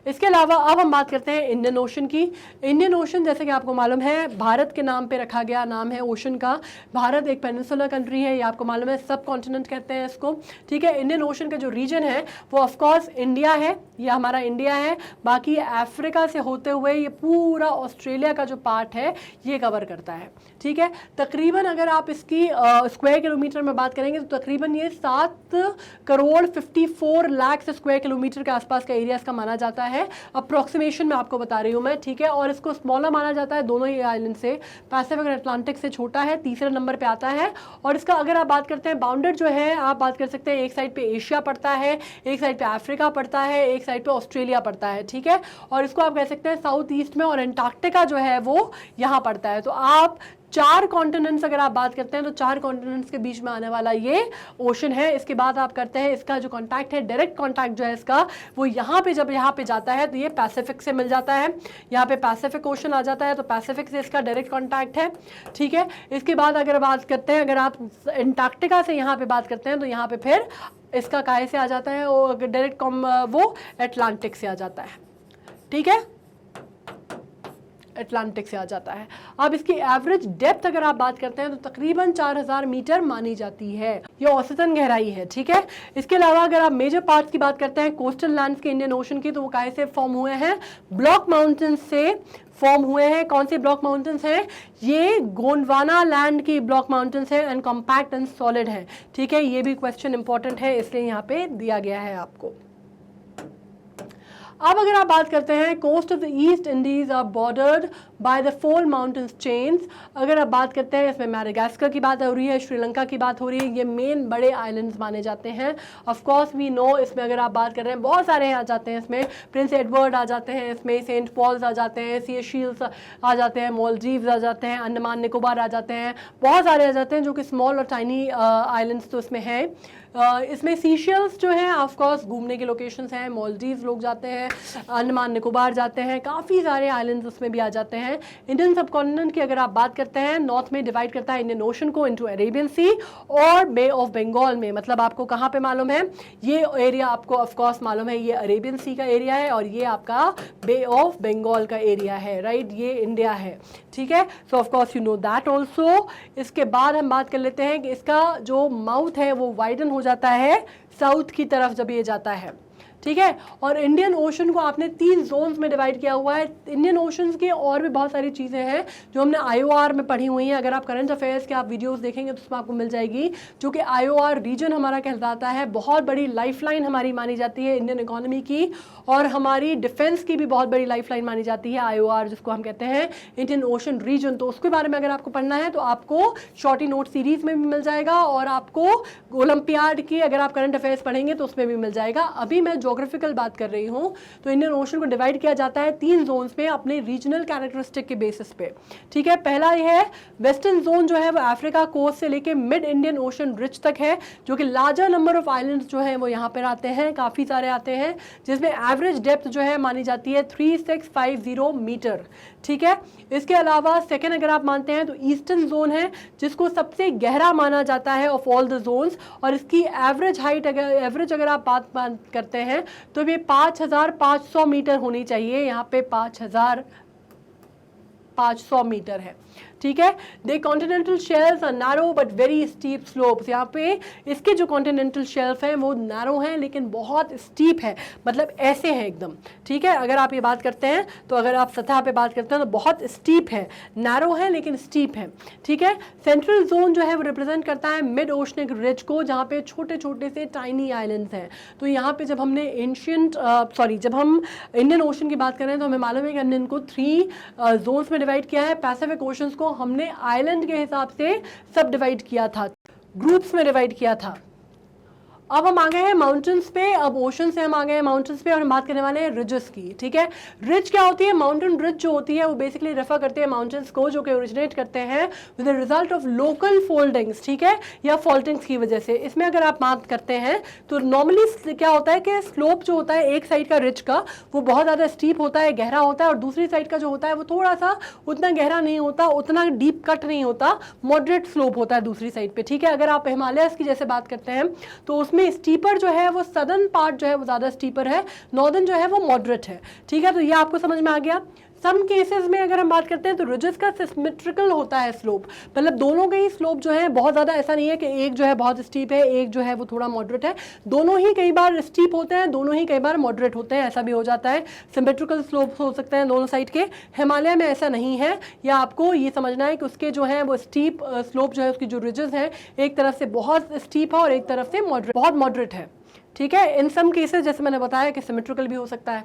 Speaker 1: इसके अलावा अब हम बात करते हैं इंडियन ओशन की। इंडियन ओशन जैसे कि आपको मालूम है भारत के नाम पे रखा गया नाम है ओशन का। भारत एक पेनिनसुलर कंट्री है, ये आपको मालूम है, सब कॉन्टिनेंट कहते हैं इसको। ठीक है, इंडियन ओशन का जो रीजन है वो ऑफकोर्स इंडिया है, ये हमारा इंडिया है। बाकी अफ्रीका से होते हुए ये पूरा ऑस्ट्रेलिया का जो पार्ट है ये कवर करता है। ठीक है, तकरीबन अगर आप इसकी स्क्वायर किलोमीटर में बात करेंगे तो तकरीबन ये 7 करोड़ 54 लाख स्क्वायर किलोमीटर के आसपास का एरिया इसका माना जाता है। है, अप्रोक्सीमेशन में आपको बता रही हूँ मैं, ठीक है। और इसको स्मॉलर माना जाता है दोनों ही आइलैंड से, पैसिफिक और अटलांटिक से छोटा है, तीसरे नंबर पे आता है। और इसका अगर आप बात करते हैं बाउंडेड जो है, आप बात कर सकते हैं एक साइड पे एशिया पड़ता है, एक साइड पे अफ्रीका पड़ता है, एक साइड पे ऑस्ट्रेलिया पड़ता है, ठीक है। और इसको आप कह सकते हैं साउथ ईस्ट में, और एंटार्क्टिका जो है वो यहाँ पड़ता है। तो आप 4 कॉन्टिनेंट्स अगर आप बात करते हैं तो 4 कॉन्टिनेंट्स के बीच में आने वाला ये ओशन है। इसके बाद आप करते हैं इसका जो कॉन्टैक्ट है, डायरेक्ट कॉन्टैक्ट जो है इसका, वो यहाँ पे जब यहाँ पे जाता है तो ये पैसिफिक से मिल जाता है, यहाँ पे पैसिफिक ओशन आ जाता है, तो पैसिफिक से इसका डायरेक्ट कॉन्टैक्ट है, ठीक है। इसके बाद अगर बात करते हैं, अगर आप एंटार्क्टिका से यहाँ पे बात करते हैं तो यहाँ पे फिर इसका काहे से आ जाता है, वो डायरेक्ट वो एटलांटिक से आ जाता है, ठीक है, एटलांटिक से आ जाता है। अब इसकी एवरेज डेप्थ अगर आप बात करते हैं तो तकरीबन 4000 मीटर मानी जाती है, ये औसतन गहराई है, ठीक है। इसके अलावा अगर आप मेजर पार्ट्स की बात करते हैं कोस्टल लैंड्स के इंडियन ओशन की, तो वो काहे से फॉर्म हुए हैं, ब्लॉक माउंटेन्स से फॉर्म हुए हैं। कौन से ब्लॉक माउंटेन्स हैं, ये गोंडवाना लैंड की ब्लॉक माउंटेन्स है, एंड कॉम्पैक्ट एंड सॉलिड है, ठीक है। ये भी क्वेश्चन इंपॉर्टेंट है, इसलिए यहाँ पे दिया गया है आपको। अब अगर आप बात करते हैं coast of the East Indies are bordered by the 4 mountains chains, अगर आप बात करते हैं इसमें मैडागास्कर की बात हो रही है, श्रीलंका की बात हो रही है, ये मेन बड़े आइलैंड्स माने जाते हैं। ऑफ कोर्स वी नो, इसमें अगर आप बात कर रहे हैं बहुत सारे आ जाते हैं, इसमें प्रिंस एडवर्ड आ जाते हैं, इसमें सेंट पॉल्स आ जाते हैं, सीशेल्स आ जाते हैं, मालदीव्स आ जाते हैं, अंडमान निकोबार आ जाते हैं, बहुत सारे आ जाते हैं जो कि स्मॉल और टाइनी आइलैंड्स तो इसमें हैं। इसमें सीशेल्स जो है ऑफ कोर्स घूमने के लोकेशंस हैं, मालदीव्स लोग जाते हैं, अंडमान निकोबार जाते हैं, काफ़ी सारे आइलैंड्स उसमें भी आ जाते हैं। इंडियन सब कॉन्टिनेंट की अगर आप बात करते हैं, नॉर्थ में डिवाइड करता है इंडियन ओशन को इनटू अरेबियन सी और बे ऑफ बंगाल में, मतलब आपको कहाँ पे मालूम है, ये एरिया आपको ऑफ कोर्स मालूम है, ये अरेबियन सी का एरिया है और ये आपका बे ऑफ बंगाल का एरिया है, राइट, ये इंडिया है, ठीक है। सो of course you know that also. इसके बाद हम बात कर लेते हैं कि इसका जो माउथ है वो वाइडन हो जाता है साउथ की तरफ जब ये जाता है, ठीक है। और इंडियन ओशन को आपने 3 जोन्स में डिवाइड किया हुआ है। इंडियन ओशंस की और भी बहुत सारी चीज़ें हैं जो हमने IOR में पढ़ी हुई हैं, अगर आप करंट अफेयर्स के आप वीडियोस देखेंगे तो उसमें आपको मिल जाएगी, जो कि IOR रीजन हमारा कहलाता है, बहुत बड़ी लाइफलाइन हमारी मानी जाती है इंडियन इकोनॉमी की, और हमारी डिफेंस की भी बहुत बड़ी लाइफलाइन मानी जाती है IOR, जिसको हम कहते हैं इंडियन ओशन रीजन। तो उसके बारे में अगर आपको पढ़ना है तो आपको शॉर्टी नोट सीरीज में भी मिल जाएगा, और आपको ओलंपियाड की अगर आप करंट अफेयर्स पढ़ेंगे तो उसमें भी मिल जाएगा। अभी मैं ज्योग्राफिकल बात कर रही हूँ। तो इंडियन ओशन को डिवाइड किया जाता है 3 जोन्स में अपने रीजनल कैरेक्टरिस्टिक के बेसिस पे, ठीक है। पहला ये है वेस्टर्न जोन जो है वो अफ्रीका कोस्ट से लेके मिड इंडियन ओशन रिच तक है, जो कि लार्जर नंबर ऑफ आइलैंड्स जो है वो यहाँ पर आते हैं, काफ़ी सारे आते हैं, जिसमें एवरेज डेप्थ जो है मानी जाती है 3650 मीटर, ठीक है। इसके अलावा सेकेंड अगर आप मानते हैं तो ईस्टर्न जोन है, जिसको सबसे गहरा माना जाता है ऑफ ऑल द जोन्स, और इसकी एवरेज हाइट अगर आप बात करते हैं तो ये 5500 मीटर होनी चाहिए, यहाँ पे 5500 मीटर है, ठीक है। The continental shelf are narrow but very steep slopes, यहाँ पे इसके जो कॉन्टिनेंटल शेल्फ हैं वो नैरो हैं लेकिन बहुत स्टीप है, मतलब ऐसे है एकदम, ठीक है। अगर आप ये बात करते हैं तो अगर आप सतह पे बात करते हैं तो बहुत स्टीप है, नैरो है लेकिन स्टीप है, ठीक है। सेंट्रल जोन जो है वो रिप्रेजेंट करता है मिड ओशनिक रिज को, जहाँ पे छोटे छोटे से टाइनी आइलैंड्स हैं। तो यहाँ पे जब हमने जब हम इंडियन ओशन की बात करें तो हमें मालूम है कि हमने इनको 3 जोन्स में डिवाइड किया है। पैसिफिक ओशंस को हमने आइलैंड के हिसाब से सब डिवाइड किया था, ग्रुप्स में डिवाइड किया था। अब हम आ गए हैं माउंटेन्स पे, अब ओशन से हम आ गए हैं माउंटेन्स पे, और हम बात करने वाले हैं रिजेस की, ठीक है। रिज क्या होती है, माउंटेन रिज जो होती है वो बेसिकली रेफर करते हैं माउंटेन्स को जो कि ओरिजिनेट करते हैं with the result of local foldings, ठीक है, या फॉल्टिंग्स की वजह से। इसमें अगर आप बात करते हैं तो नॉर्मली क्या होता है कि स्लोप जो होता है एक साइड का रिज का वो बहुत ज़्यादा स्टीप होता है, गहरा होता है, और दूसरी साइड का जो होता है वो थोड़ा सा उतना गहरा नहीं होता, उतना डीप कट नहीं होता, मॉडरेट स्लोप होता है दूसरी साइड पे, ठीक है। अगर आप हिमालयस की जैसे बात करते हैं तो उसमें स्टीपर जो है वो सदर्न पार्ट जो है वो ज़्यादा स्टीपर है, नॉर्दर्न जो है वो मॉडरेट है, ठीक है। तो ये आपको समझ में आ गया। सम केसेस में अगर हम बात करते हैं तो रिजेस का सिमेट्रिकल होता है स्लोप, मतलब दोनों के ही स्लोप जो है बहुत ज़्यादा ऐसा नहीं है कि एक जो है बहुत स्टीप है, एक जो है वो थोड़ा मॉडरेट है, दोनों ही कई बार स्टीप होते हैं, दोनों ही कई बार मॉडरेट होते हैं, ऐसा भी हो जाता है। सिमेट्रिकल स्लोप हो सकते हैं दोनों साइड के, हिमालय में ऐसा नहीं है, या आपको ये समझना है कि उसके जो है वो स्टीप स्लोप जो है उसकी जो रिजेस हैं एक तरफ से बहुत स्टीप है और एक तरफ से बहुत मॉडरेट है, ठीक है। इन सम केसेस जैसे मैंने बताया कि सिमेट्रिकल भी हो सकता है।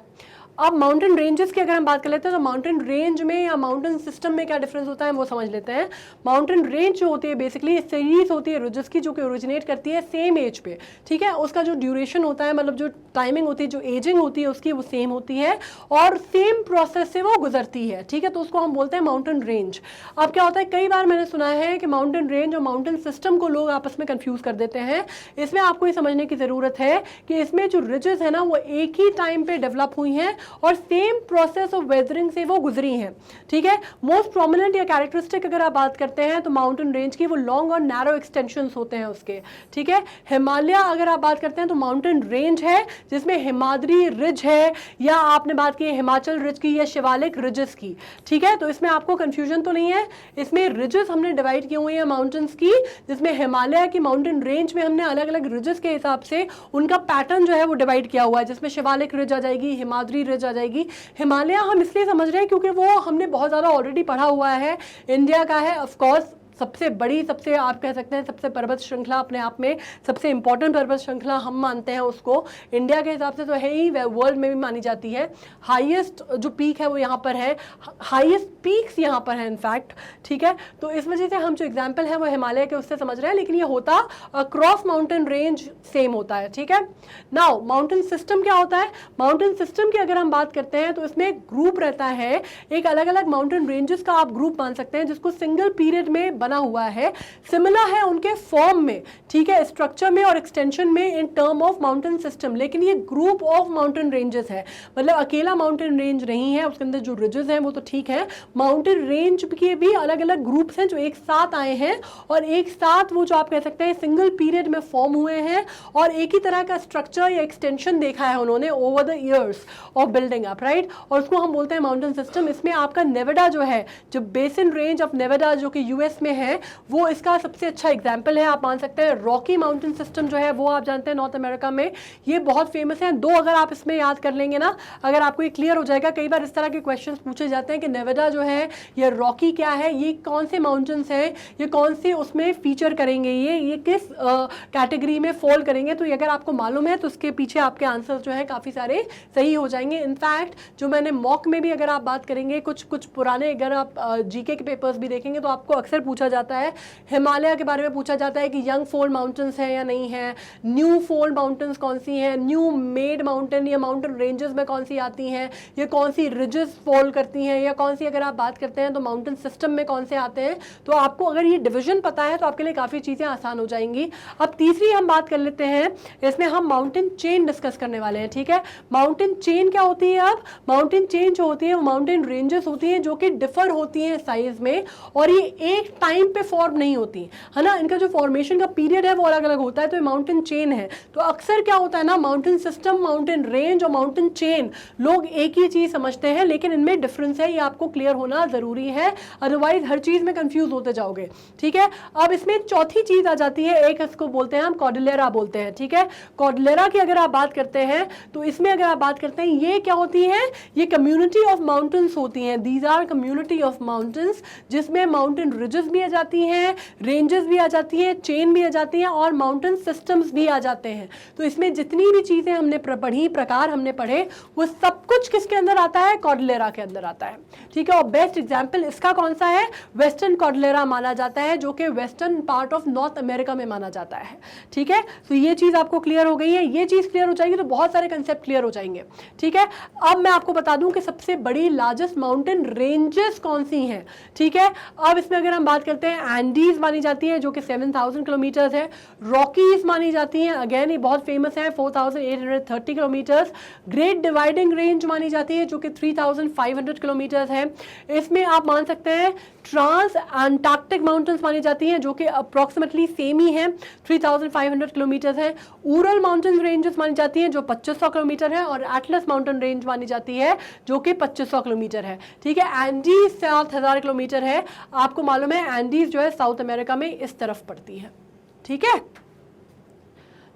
Speaker 1: अब माउंटेन रेंजेस की अगर हम बात कर लेते हैं तो माउंटेन रेंज में या माउंटेन सिस्टम में क्या डिफरेंस होता है वो समझ लेते हैं। माउंटेन रेंज जो होती है बेसिकली सीरीज होती है रिजेस की, जो कि ओरिजिनेट करती है सेम एज पे, ठीक है। उसका जो ड्यूरेशन होता है, मतलब जो टाइमिंग होती है, जो एजिंग होती है उसकी, वो सेम होती है और सेम प्रोसेस से वो गुजरती है, ठीक है। तो उसको हम बोलते हैं माउंटेन रेंज। अब क्या होता है, कई बार मैंने सुना है कि माउंटेन रेंज और माउंटेन सिस्टम को लोग आपस में कंफ्यूज कर देते हैं। इसमें आपको ये समझने की जरूरत है कि इसमें जो रिजेस है ना वो एक ही टाइम पे डेवलप हुई हैं और सेम प्रोसेस ऑफ वेदरिंग से वो गुजरी हैं, ठीक है। मोस्ट प्रोमिनेंट या कैरेक्टरिस्टिक अगर आप बात करते हैं तो माउंटेन रेंज की वो लॉन्ग और नैरो एक्सटेंशंस होते हैं उसके, ठीक है। हिमालय अगर आप बात करते हैं तो माउंटेन रेंज है जिसमें हिमाद्री रिज है, या आपने बात की हिमाचल रिज की या शिवालिक रिजेस की, ठीक है। तो इसमें आपको कंफ्यूजन तो नहीं है। इसमें रिजेस हमने डिवाइड किए हुए हैं माउंटेन्स की, जिसमें हिमालय की माउंटेन रेंज में हमने अलग अलग रिजेस के हिसाब से उनका पैटर्न जो है वो डिवाइड किया हुआ है, जिसमें शिवालिक रिज आ जाएगी, हिमाद्री रिज आ जाएगी। हिमालय हम इसलिए समझ रहे हैं क्योंकि वो हमने बहुत ज़्यादा ऑलरेडी पढ़ा हुआ है, इंडिया का है ऑफ कोर्स, सबसे बड़ी, सबसे आप कह सकते हैं सबसे पर्वत श्रृंखला, अपने आप में सबसे इंपॉर्टेंट पर्वत श्रृंखला हम मानते हैं उसको, इंडिया के हिसाब से तो है ही, वर्ल्ड में भी मानी जाती है। हाईएस्ट जो पीक है वो यहाँ पर है, हाईएस्ट पीक्स यहाँ पर है इनफैक्ट, ठीक है। तो इस वजह से हम जो एग्जाम्पल है वो हिमालय के उससे समझ रहे हैं, लेकिन ये होता क्रॉस माउंटेन रेंज सेम होता है, ठीक है। नाउ माउंटेन सिस्टम क्या होता है, माउंटेन सिस्टम की अगर हम बात करते हैं तो इसमें एक ग्रुप रहता है, एक अलग अलग माउंटेन रेंजेस का आप ग्रुप मान सकते हैं, जिसको सिंगल पीरियड में बना हुआ है, सिमिलर है उनके फॉर्म में, ठीक है, स्ट्रक्चर में और एक्सटेंशन में in term of mountain system, लेकिन ये ग्रुप ऑफ माउंटेन रेंजेस है, मतलब अकेला माउंटेन रेंज नहीं है, उसके अंदर जो रिजेस हैं वो तो ठीक है, माउंटेन रेंज के भी अलग अलग ग्रुप्स हैं जो एक साथ आए हैं और एक साथ वो जो आप कह सकते हैं सिंगल पीरियड में फॉर्म हुए हैं और एक ही तरह का स्ट्रक्चर या एक्सटेंशन देखा है उन्होंने over the years of building up, right, और उसको हम बोलते हैं माउंटेन सिस्टम। इसमें आपका नेवाडा जो है, जो बेसिन रेंज ऑफ नेवाडा जो कि यूएस में है, वो इसका सबसे अच्छा एग्जाम्पल है, आप मान सकते हैं। रॉकी माउंटेन सिस्टम जो है वो आप जानते हैं नॉर्थ अमेरिका में, ये बहुत फेमस है। दो अगर आप इसमें याद कर लेंगे ना, अगर आपको ये क्लियर हो जाएगा, कई बार इस तरह के क्वेश्चंस पूछे जाते हैं कि नेवाडा जो है ये रॉकी क्या है, ये कौन से माउंटेन्स हैं, ये कौन से उसमें फीचर करेंगे, ये किस कैटेगरी में फॉल करेंगे, तो ये अगर आपको मालूम है तो उसके पीछे आपके आंसर जो है काफ़ी सारे सही हो जाएंगे। इनफैक्ट जो मैंने मॉक में भी अगर आप बात करेंगे, कुछ पुराने अगर आप जीके के पेपर्स भी देखेंगे तो आपको अक्सर पूछा जाता है, हिमालय के बारे में पूछा जाता है कि यंग फोल्ड माउंटेन्स है या नहीं है, न्यू फोल्ड माउंटेन्स कौन सी हैं, न्यू मेड माउंटेन या माउंटेन रेंजेस में कौन सी आती हैं, ये कौन सी रिजेस फॉल करती हैं, या कौन सी अगर आप बात करते हैं तो माउंटेन सिस्टम में कौन से आते हैं। तो आपको अगर ये डिवीजन पता है तो आपके लिए काफ़ी चीज़ें आसान हो जाएंगी। अब तीसरी हम बात कर लेते हैं, इसमें हम माउंटेन चेन डिस्कस करने वाले हैं, ठीक है। माउंटेन चेन क्या होती है, अब माउंटेन चेन जो होती है वो माउंटेन रेंजेस होती हैं जो कि डिफर होती हैं साइज में, और ये एक टाइम पे फॉर्म नहीं होती है ना, इनका जो फॉर्मेशन का पीरियड है वो अलग अलग होता है, तो ये माउंटेन चेन है। तो अक्सर क्या होता है ना, माउंटेन सिस्टम, माउंटेन रेंज और माउंटेन चेन लोग एक ही चीज समझते हैं, लेकिन इनमें डिफरेंस है, ये आपको क्लियर होना जरूरी है, अदरवाइज हर चीज में कंफ्यूज होते जाओगे, ठीक है। अब इसमें चौथी चीज आ जाती है, एक इसको बोलते हैं हम कॉर्डिलेरा बोलते हैं, ठीक है। कॉर्डिलेरा की अगर आप बात करते हैं तो इसमें अगर आप बात करते हैं, ये क्या होती है, ये कम्युनिटी ऑफ माउंटेन्स होती हैं, these are community of mountains, जिसमें माउंटेन रिजेस भी आ जाती हैं, रेंजेस भी आ जाती हैं, चेन भी आ जाती हैं और माउंटेन सिस्टम्स भी आ जाते हैं। तो इसमें जितनी भी चीज़ें हमने पढ़ी, प्रकार हमने पढ़े, वो सब कुछ किसके अंदर आता है, कॉर्डिलेरा के अंदर आता है, ठीक है। और बेस्ट एग्जाम्पल इसका कौन सा है, वेस्टर्न कॉर्डिलेरा माना जाता है, जो कि western part of north America में माना जाता है, ठीक है। तो ये चीज़ आपको क्लियर हो गई है, ये चीज़ क्लियर हो जाएगी तो बहुत सारे कंसेप्ट क्लियर हो जाएंगे, ठीक है। अब मैं आपको बता दूं कि सबसे बड़ी लार्जेस्ट माउंटेन रेंजेस कौन सी हैं, ठीक है। अब इसमें अगर हम बात करते हैं, एंडीज मानी जाती है जो कि 7000 किलोमीटर है, रॉकीज मानी जाती हैं, अगेन ये बहुत फेमस है, 4830 किलोमीटर, ग्रेट डिवाइडिंग रेंज मानी जाती है जो कि 3500 किलोमीटर है। इसमें आप मान सकते हैं ट्रांस अंटार्कटिक माउंटेन्स मानी जाती हैं जो कि अप्रॉक्सीमेटली सेम ही है, 3500 किलोमीटर है। उरल माउंटेन रेंजेस मानी जाती हैं जो 2500 किलोमीटर है, और एटलस माउंटेन रेंज मानी जाती है जो कि 2500 किलोमीटर है, ठीक है। एंडीज 7000 किलोमीटर है, आपको मालूम है एंडीज जो है साउथ अमेरिका में इस तरफ पड़ती है, ठीक है।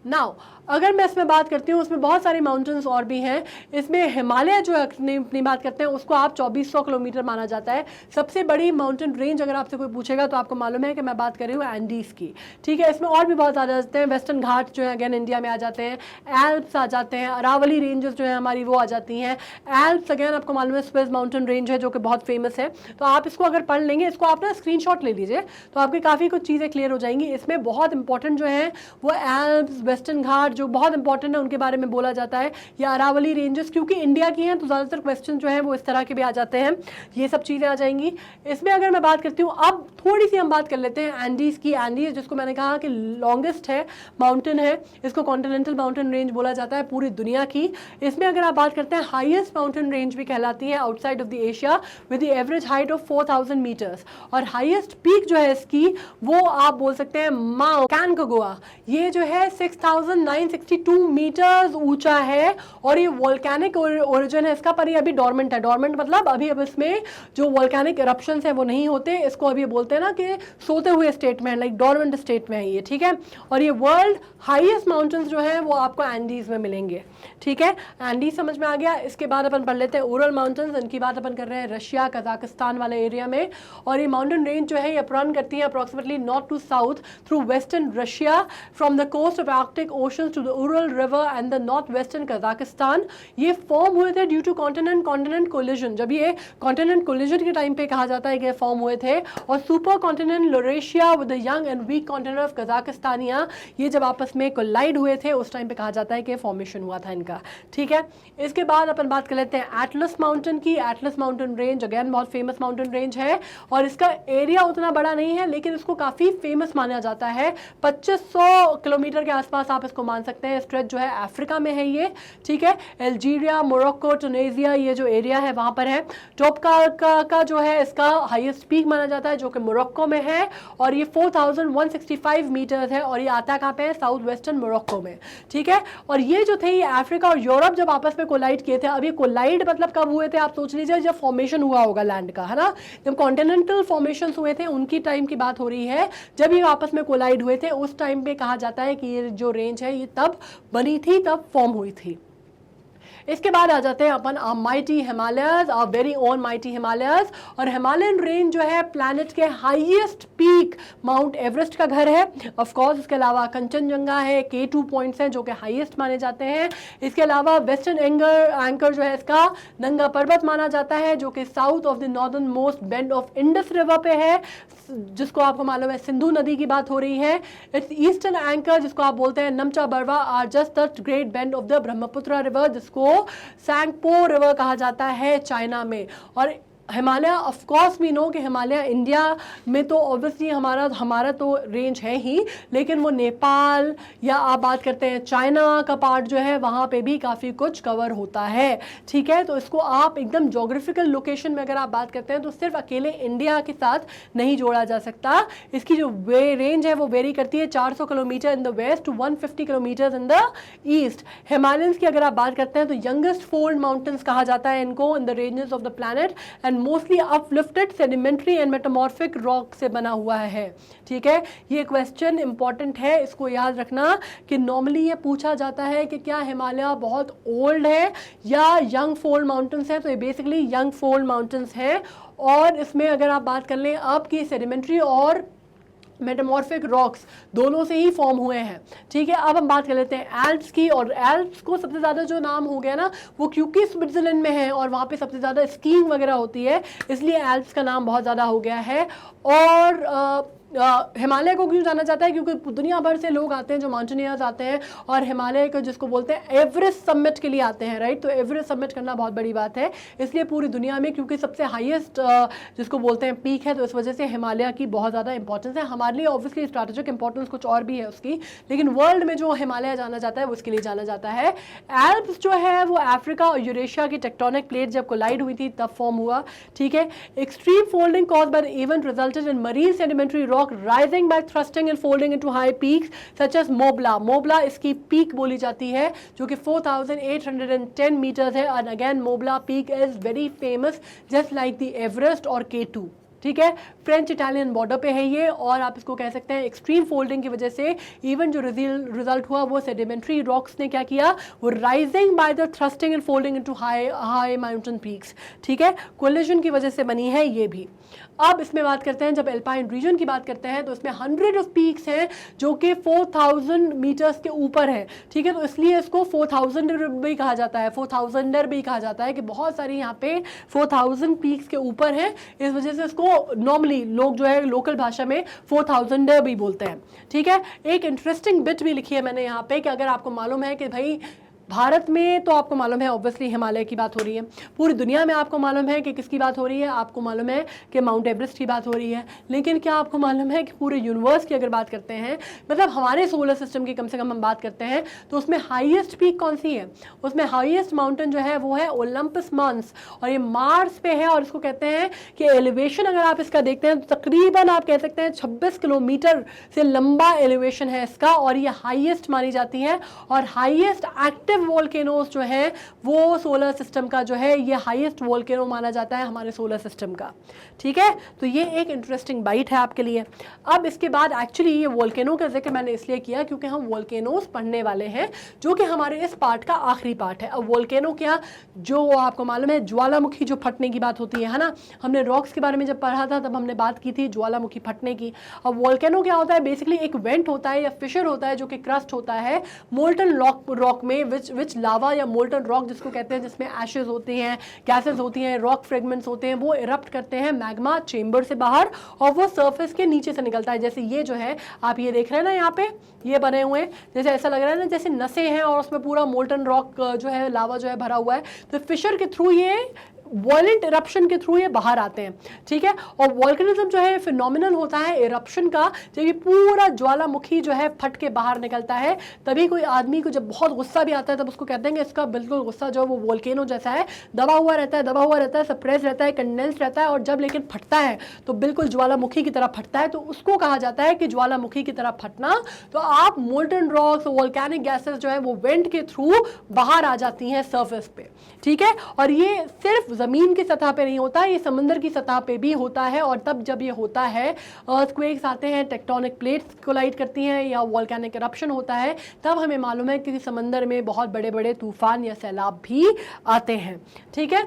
Speaker 1: नाउ अगर मैं इसमें बात करती हूँ, उसमें बहुत सारे माउंटेन्स और भी हैं। इसमें हिमालय जो अपनी बात करते हैं उसको आप 2400 किलोमीटर माना जाता है। सबसे बड़ी माउंटेन रेंज अगर आपसे कोई पूछेगा तो आपको मालूम है कि मैं बात कर रही हूँ एंडीज़ की, ठीक है। इसमें और भी बहुत ज़्यादा जाते हैं, वेस्टर्न घाट जो है अगेन इंडिया में आ जाते हैं, एल्प्स आ जाते हैं, अरावली रेंजेस जो है हमारी वो आ जाती हैं। एल्प्स अगेन आपको मालूम है स्विस माउंटेन रेंज है जो कि बहुत फेमस है, तो आप इसको अगर पढ़ लेंगे, इसको आप ना स्क्रीनशॉट ले लीजिए तो आपकी काफ़ी कुछ चीज़ें क्लियर हो जाएंगी। इसमें बहुत इंपॉर्टेंट जो है वो एल्प्स, वेस्टर्न घाट जो बहुत इंपॉर्टेंट है उनके बारे में बोला जाता है, या अरावली रेंजेस क्योंकि इंडिया की हैं तो ज़्यादातर क्वेश्चन जो है वो इस तरह के भी आ जाते हैं, ये सब चीज़ें आ जाएंगी। इसमें अगर मैं बात करती हूँ, अब थोड़ी सी हम बात कर लेते हैं एंडीज़ की। एंडीज़ जिसको मैंने कहा कि लॉन्गेस्ट है माउंटेन है, इसको कॉन्टिनेंटल माउंटेन रेंज बोला जाता है पूरी दुनिया की। इसमें अगर आप बात करते हैं हाईएस्ट माउंटेन रेंज भी कहलाती है outside of the Asia with the average height of 4000 meters, और हाईएस्ट पीक जो है इसकी वो आप बोल सकते हैं माउंट कानकोगुआ, ये जो है 6962 मीटर्स ऊंचा है, और ये वोल्केनिक ओरिजिन है इसका, पर ये अभी डॉर्मेंट है। डॉर्मेंट मतलब अभी अब इसमें जो वोल्केनिक इरप्शंस है वो नहीं होते, इसको अभी बोलते हैं ना कि सोते हुए स्टेट में, लाइक डॉर्मेंट स्टेट में है ये, ठीक है। और ये वर्ल्ड हाईएस्ट माउंटेन्स जो है वो आपको एंडीज में मिलेंगे, ठीक है। एंडीज समझ में आ गया। इसके बाद अपन पढ़ लेते हैं उरल माउंटेन्स, इनकी बात अपन कर रहे हैं रशिया कजाकिस्तान वाले एरिया में, और ये माउंटेन रेंज जो है ये रन करती है approximately north to south through western Russia from the coast of Arctic Ocean to the Ural River and the north western Kazakhstan. ये फॉर्म हुए थे ड्यू टू कॉन्टिनेंट कोलिजन, जब ये कॉन्टिनेंट कोलिजन के टाइम पे कहा जाता है कि फॉर्म हुए थे, और super continent Laurasia with the young and weak continent of Kazakhstania, ये जब आपस में कोलाइड हुए थे उस टाइम पे कहा जाता है कि फॉर्मेशन हुआ था इनका, ठीक है। इसके बाद अपन बात कर लेते हैं एटलस माउंटेन की। एटलस माउंटेन रेंज अगेन बहुत फेमस माउंटेन रेंज है, और इसका एरिया उतना बड़ा नहीं है लेकिन इसको काफ़ी फेमस माना जाता है। 2500 किलोमीटर के आसपास आप इसको मान सकते हैं। स्ट्रेच जो है अफ्रीका में है ये, ठीक है। अल्जीरिया, मोरक्को, टूनेशिया ये जो एरिया है वहाँ पर है। टॉप का जो है इसका हाईएस्ट पीक माना जाता है जो कि मोरक्को में है, और ये 4165 मीटर्स है, और ये आता कहाँ पे है, साउथ वेस्टर्न मोरक्को में, ठीक है। और ये जो थे ये अफ्रीका और यूरोप जब आपस में कोलाइड किए थे। अब ये कोलाइड मतलब कब हुए थे आप सोच लीजिए, जब फॉर्मेशन हुआ होगा लैंड का, है ना, जब कॉन्टिनेंटल फॉर्मेशन हुए थे उनकी टाइम की बात हो रही है, जब ये आपस में कोलाइड हुए थे उस टाइम पे कहा जाता है कि ये जो रेंज है ये तब बनी थी, तब फॉर्म हुई थी। इसके बाद आ जाते हैं अपन mighty Himalayas, our very own mighty Himalayas. और हिमालयन रेंज जो है प्लैनेट के हाईएस्ट पीक माउंट एवरेस्ट का घर है। ऑफ कोर्स इसके अलावा कंचनजंगा है, K2 पॉइंट्स हैं जो कि हाईएस्ट माने जाते हैं। इसके अलावा वेस्टर्न एंकर जो है इसका नंगा पर्वत माना जाता है जो कि south of the northern most bend of Indus river पे है, जिसको आपको मालूम है सिंधु नदी की बात हो रही है। इट्स ईस्टर्न एंकर जिसको आप बोलते हैं Namcha Barwa or just the great bend of the Brahmaputra river, जिसको सैंगपो रिवर कहा जाता है चाइना में। और Himalaya of course we know कि हिमालय इंडिया में तो ऑब्वियसली हमारा तो रेंज है ही, लेकिन वो नेपाल या आप बात करते हैं चाइना का पार्ट जो है वहाँ पे भी काफ़ी कुछ कवर होता है, ठीक है। तो इसको आप एकदम जोग्राफिकल लोकेशन में अगर आप बात करते हैं तो सिर्फ अकेले इंडिया के साथ नहीं जोड़ा जा सकता। इसकी जो रेंज है वो वेरी करती है 400 kilometre in the west to 150 kilometre in the east. Himalayas की अगर आप बात करते हैं तो यंगेस्ट फोल्ड माउंटेन्स कहा जाता है इनको in the ranges of the planet, and mostly uplifted sedimentary and metamorphic rock से बना हुआ है, ठीक है। ये क्वेश्चन इंपॉर्टेंट है, इसको याद रखना कि नॉर्मली ये पूछा जाता है कि क्या हिमालय बहुत ओल्ड है या यंग फोल्ड माउंटेन्स है, तो ये बेसिकली यंग फोल्ड माउंटेन्स है। और इसमें अगर आप बात कर लें अब की सेडिमेंट्री और मेटामॉर्फिक रॉक्स दोनों से ही फॉर्म हुए हैं, ठीक है। अब हम बात कर लेते हैं एल्प्स की, और एल्प्स को सबसे ज़्यादा जो नाम हो गया ना वो क्योंकि स्विट्ज़रलैंड में है और वहाँ पे सबसे ज़्यादा स्कीइंग वगैरह होती है, इसलिए एल्प्स का नाम बहुत ज़्यादा हो गया है। और हिमालय को क्यों जाना जाता है, क्योंकि दुनिया भर से लोग आते हैं जो माउंटेनियर्स आते हैं और हिमालय को जिसको बोलते हैं एवरेस्ट समिट के लिए आते हैं, राइट। तो एवरेस्ट समिट करना बहुत बड़ी बात है, इसलिए पूरी दुनिया में क्योंकि सबसे हाईएस्ट जिसको बोलते हैं पीक है, तो इस वजह से हिमालय की बहुत ज़्यादा इंपॉर्टेंस है। हमारे लिए ऑब्वियसली स्ट्रैटेजिक इंपॉर्टेंस कुछ और भी है उसकी, लेकिन वर्ल्ड में जो हिमालय जाना जाता है वो उसके लिए जाना जाता है। एल्प्स जो है वो अफ्रीका और यूरेशिया की टेक्टोनिक प्लेट जब कोलाइड हुई थी तब फॉर्म हुआ, ठीक है। Extreme folding cause by the event resulted in marine sedimentary rock rising by thrusting and folding into high peaks such as Mobla. Mobla इसकी पीक बोली जाती है जो कि 4810 मीटर्स है, and again Mobla peak is very famous just like the Everest और K2. ठीक है, फ्रेंच इटालियन बॉर्डर पे है ये, और आप इसको कह सकते हैं एक्सट्रीम फोल्डिंग की वजह से इवन जो रिजल्ट हुआ वो सेडिमेंट्री रॉक्स ने क्या किया, वो rising by the thrusting and folding into high mountain peaks, ठीक है, कोलिजन की वजह से बनी है ये भी। अब इसमें बात करते हैं, जब एल्पाइन रीजन की बात करते हैं तो इसमें 100 ऑफ पीक्स हैं जो कि 4000 मीटर्स के ऊपर है, ठीक है, तो इसलिए इसको 4000 भी कहा जाता है, 4000 भी कहा जाता है कि बहुत सारी यहाँ पे 4000 पीक्स के ऊपर है, इस वजह से इसको नॉर्मली लोग जो है लोकल भाषा में 4000 भी बोलते हैं, ठीक है। एक इंटरेस्टिंग बिट भी लिखी है मैंने यहाँ पे कि अगर आपको मालूम है कि भाई भारत में तो आपको मालूम है ऑब्वियसली हिमालय की बात हो रही है, पूरी दुनिया में आपको मालूम है कि किसकी बात हो रही है, आपको मालूम है कि माउंट एवरेस्ट की बात हो रही है, लेकिन क्या आपको मालूम है कि पूरे यूनिवर्स की अगर बात करते हैं, मतलब हमारे सोलर सिस्टम की कम से कम हम बात करते हैं, तो उसमें हाईएस्ट पीक कौन सी है, उसमें हाईएस्ट माउंटेन जो है वो है ओलंपस मांस, और ये मार्स पे है, और इसको कहते हैं कि एलिवेशन अगर आप इसका देखते हैं तो तकरीबन आप कह सकते हैं 26 किलोमीटर से लंबा एलिवेशन है इसका, और ये हाईएस्ट मानी जाती है, और हाईएस्ट एक्टिव वोल्केनोस जो है वो सोलर सिस्टम का जो है ये हाईएस्ट वोल्केनो माना जाता है हमारे सोलर सिस्टम का, ठीक है। तो ये एक इंटरेस्टिंग बाइट है आपके लिए। अब इसके बाद एक्चुअली ये वोल्केनो का जिक्र मैंने इसलिए किया क्योंकि हम वोल्केनोस पढ़ने वाले हैं जो कि हमारे इस पार्ट का आखिरी पार्ट है। अब वोल्केनो क्या, जो आपको मालूम है ज्वालामुखी जो फटने की बात होती है ना, हमने रॉक्स के बारे में जब पढ़ा था तब हमने बात की थी ज्वालामुखी फटने की। अब वोल्केनो क्या होता है, बेसिकली एक वेंट होता है या फिशर होता है जो कि क्रस्ट होता है मोल्टन रॉक में, विच लावा या मोल्टन रॉक जिसको कहते हैं, जिसमें एशेज होती हैं, गैसेस होती हैं, रॉक फ्रेगमेंट्स होते हैं, वो इरप्ट करते हैं मैग्मा चेंबर से बाहर, और वो सरफेस के नीचे से निकलता है। जैसे ये जो है आप ये देख रहे हैं ना, यहाँ पे ये बने हुए हैं, जैसे ऐसा लग रहा है ना जैसे नसें हैं और उसमें पूरा मोल्टन रॉक जो है लावा जो है भरा हुआ है, तो फिशर के थ्रू ये वॉयलेंट इरप्शन के थ्रू ये बाहर आते हैं, ठीक है। और वॉल्केनिज्म जो है फिनोमिनल होता है इरप्शन का, जब ये पूरा ज्वालामुखी जो है फट के बाहर निकलता है, तभी कोई आदमी को जब बहुत गुस्सा भी आता है तब उसको कहते हैं कि इसका बिल्कुल गुस्सा जो है वो वोल्केनो जैसा है, दबा हुआ रहता है, सप्रेस रहता है, कंडेंस रहता है, और जब लेकिन फटता है तो बिल्कुल ज्वालामुखी की तरह फटता है, तो उसको कहा जाता है कि ज्वालामुखी की तरह फटना। तो आप मोल्टन रॉक्स, वोल्केनिक गैसेस जो है वो वेंट के थ्रू बाहर आ जाती हैं सरफेस पे, ठीक है। और ये सिर्फ जमीन की सतह पे नहीं होता, ये समंदर की सतह पे भी होता है, और तब जब ये होता है अर्थक्वेक्स आते हैं, टेक्टोनिक प्लेट्स कोलाइड करती हैं या वोल्केनिक इरप्शन होता है, तब हमें मालूम है कि समंदर में बहुत बड़े बड़े तूफान या सैलाब भी आते हैं, ठीक है।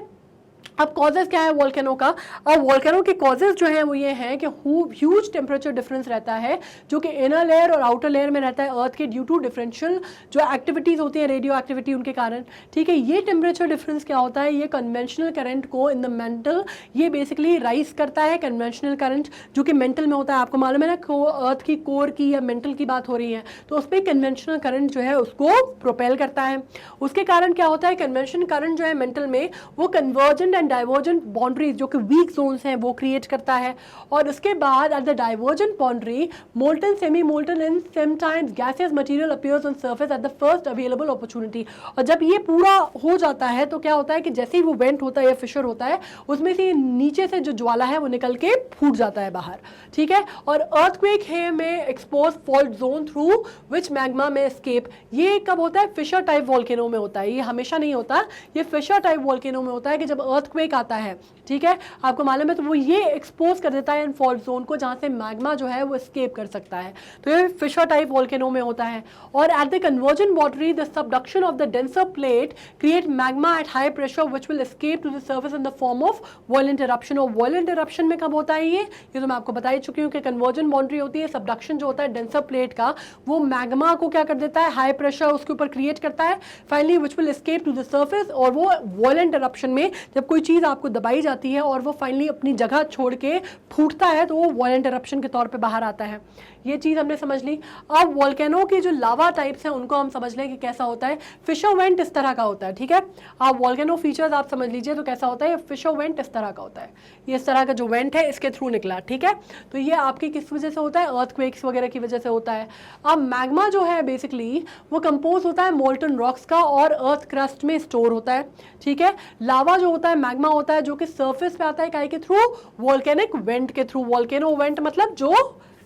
Speaker 1: अब कॉजेज क्या है वोल्केनो का, अब वोल्केनो के कॉजेज जो है वो ये हैं कि ह्यूज टेम्परेचर डिफरेंस रहता है जो कि इनर लेयर और आउटर लेयर में रहता है अर्थ के, ड्यू टू डिफरेंशियल जो एक्टिविटीज़ होती हैं, रेडियो एक्टिविटी उनके कारण, ठीक है। ये टेम्परेचर डिफरेंस क्या होता है, ये कन्वेंशनल करंट को इन द मेंटल, ये बेसिकली राइज करता है कन्वेंशनल करंट जो कि मेंटल में होता है। आपको मालूम है ना, अर्थ की कोर की या मेंटल की बात हो रही है, तो उस पर कन्वेंशनल करंट जो है उसको प्रोपेल करता है। उसके कारण क्या होता है, कन्वेंशनल करंट जो है मेंटल में वो कन्वर्जेंट एंड डाइवर्जेंट बाउंड्रीज जो कि वीक जोन्स हैं वो क्रिएट करता है, और उसके बाद at the divergent boundary molten, semi molten and sometimes gaseous material appears on surface at the first available opportunity. और जब ये पूरा हो जाता है तो क्या होता है कि जैसे ही वो वेंट होता है या फिशर होता है, उसमें से नीचे से जो ज्वाला है वो निकल के फूट जाता है बाहर, ठीक है। और अर्थक्वेक है में expose fault zone through which magma में एस्केप, ये कब होता है, फिशर टाइप वोल्केनो में होता है, ये हमेशा नहीं होता, ये फिशर टाइप वोल्केनो में होता है कि जब अर्थक्वेक आता है, ठीक है, आपको मालूम है, तो वो ये एक्सपोज कर देता है इन फॉल्ट जोन को जहां से मैग्मा जो है वो एस्केप कर सकता है, तो ये फिशर टाइप वोल्केनो में होता है। और at the conversion boundary the subduction of the denser plate create magma at high pressure which will escape to the surface in the form of violent eruption. और वॉयलेंट इरप्शन में कब होता है ये तो मैं आपको बता ही चुकी हूँ कि कन्वर्जन बाउंड्री होती है, सबडक्शन जो होता है डेंसर प्लेट का, वो मैग्मा को क्या कर देता है, हाई प्रेशर उसके ऊपर क्रिएट करता है, finally which will escape to the surface. और वो वॉयलेंट इरप्शन में जब कोई चीज आपको दबाई जाती है और वो फाइनली अपनी जगह छोड़ के फूटता है, तो वो वॉयलेंट इरप्शन के तौर पे बाहर आता है। ये चीज़ हमने समझ ली। अब वोल्केनो की जो लावा टाइप्स हैं उनको हम समझ लें कि कैसा होता है। फिशर वेंट इस तरह का होता है, ठीक है। आप वोल्केनो फीचर्स आप समझ लीजिए तो कैसा होता है, फिशर वेंट इस तरह का होता है, ये इस तरह का जो वेंट है इसके थ्रू निकला, ठीक है। तो ये आपकी किस वजह से होता है, अर्थक्वेक्स वगैरह की वजह से होता है। अब मैग्मा जो है बेसिकली वो कंपोज होता है मोल्टन रॉक्स का और अर्थ क्रस्ट में स्टोर होता है, ठीक है। लावा जो होता है मैग्मा होता है जो कि सर्फेस पे आता है, काय के थ्रू, वोल्केनिक वेंट के थ्रू। वोल्केनो वेंट मतलब जो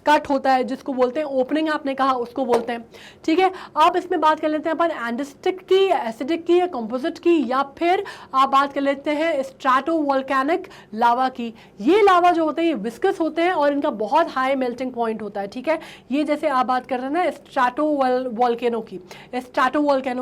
Speaker 1: कट होता है जिसको बोलते हैं ओपनिंग, आपने कहा उसको बोलते हैं। ठीक है, आप इसमें बात कर लेते हैं अपन एंडेस्टिक की, एसिडिक की या कंपोजिट की, या फिर आप बात कर लेते हैं स्ट्रैटोवोल्केनिक लावा की। ये लावा जो होते हैं ये विस्कस होते हैं और इनका बहुत हाई मेल्टिंग पॉइंट होता है। ठीक है, ये जैसे आप बात कर रहे हैं ना स्ट्रैटोवोल्केनो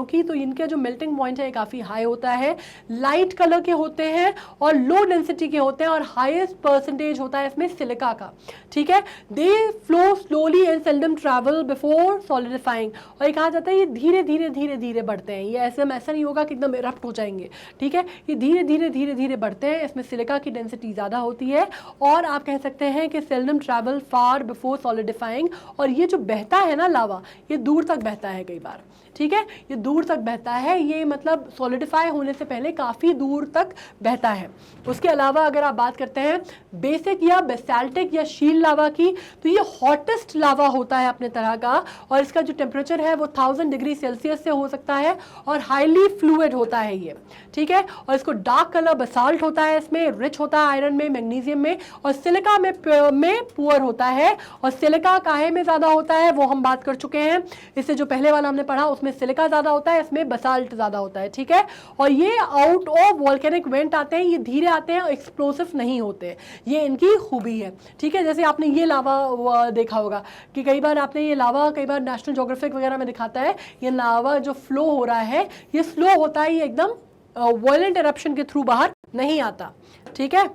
Speaker 1: की, तो इनका जो मेल्टिंग पॉइंट है काफ़ी हाई होता है, लाइट कलर के होते हैं और लो डेंसिटी के होते हैं और हाईएस्ट परसेंटेज होता है इसमें सिलिका का। ठीक है, they flow slowly and seldom travel before solidifying, और ये कहा जाता है ये धीरे धीरे धीरे धीरे बढ़ते हैं, ये ऐसा नहीं होगा कि एकदम इरप्ट हो जाएंगे। ठीक है, ये धीरे धीरे धीरे धीरे बढ़ते हैं, इसमें सिलिका की डेंसिटी ज़्यादा होती है और आप कह सकते हैं कि सेल्डम ट्रैवल फार बिफोर सॉलिडिफाइंग, और ये जो बहता है ना लावा, ये दूर तक बहता है कई बार। ठीक है, ये दूर तक बहता है, ये मतलब सॉलिडिफाई होने से पहले काफ़ी दूर तक बहता है। उसके अलावा अगर आप बात करते हैं बेसिक या बेसाल्टिक या शील लावा की, तो ये हॉटेस्ट लावा होता है अपने तरह का, और इसका जो टेम्परेचर है वो 1000 डिग्री सेल्सियस से हो सकता है और हाईली फ्लूइड होता है ये। ठीक है, और इसको डार्क कलर बसाल्ट होता है, इसमें रिच होता है आयरन में, मैग्नीशियम में, और सिलिका में पुअर होता है। और सिलिका काहे में ज़्यादा होता है वो हम बात कर चुके हैं, इससे जो पहले वाला हमने पढ़ा उसमें सिलिका ज़्यादा होता है, इसमें बसाल्ट ज़्यादा होता है। ठीक है, और ये आउट ऑफ वॉल्केनिक वेंट आते हैं, ये धीरे आते हैं, एक्सप्लोसिव नहीं होते, ये इनकी खूबी है। ठीक है, जैसे आपने ये लावा देखा होगा कि कई बार आपने ये लावा, कई बार नेशनल ज्योग्राफिक वगैरह में दिखाता है, ये लावा जो फ्लो हो रहा है ये स्लो होता है, ये एकदम वायलेंट इरप्शन के थ्रू बाहर नहीं आता। ठीक है,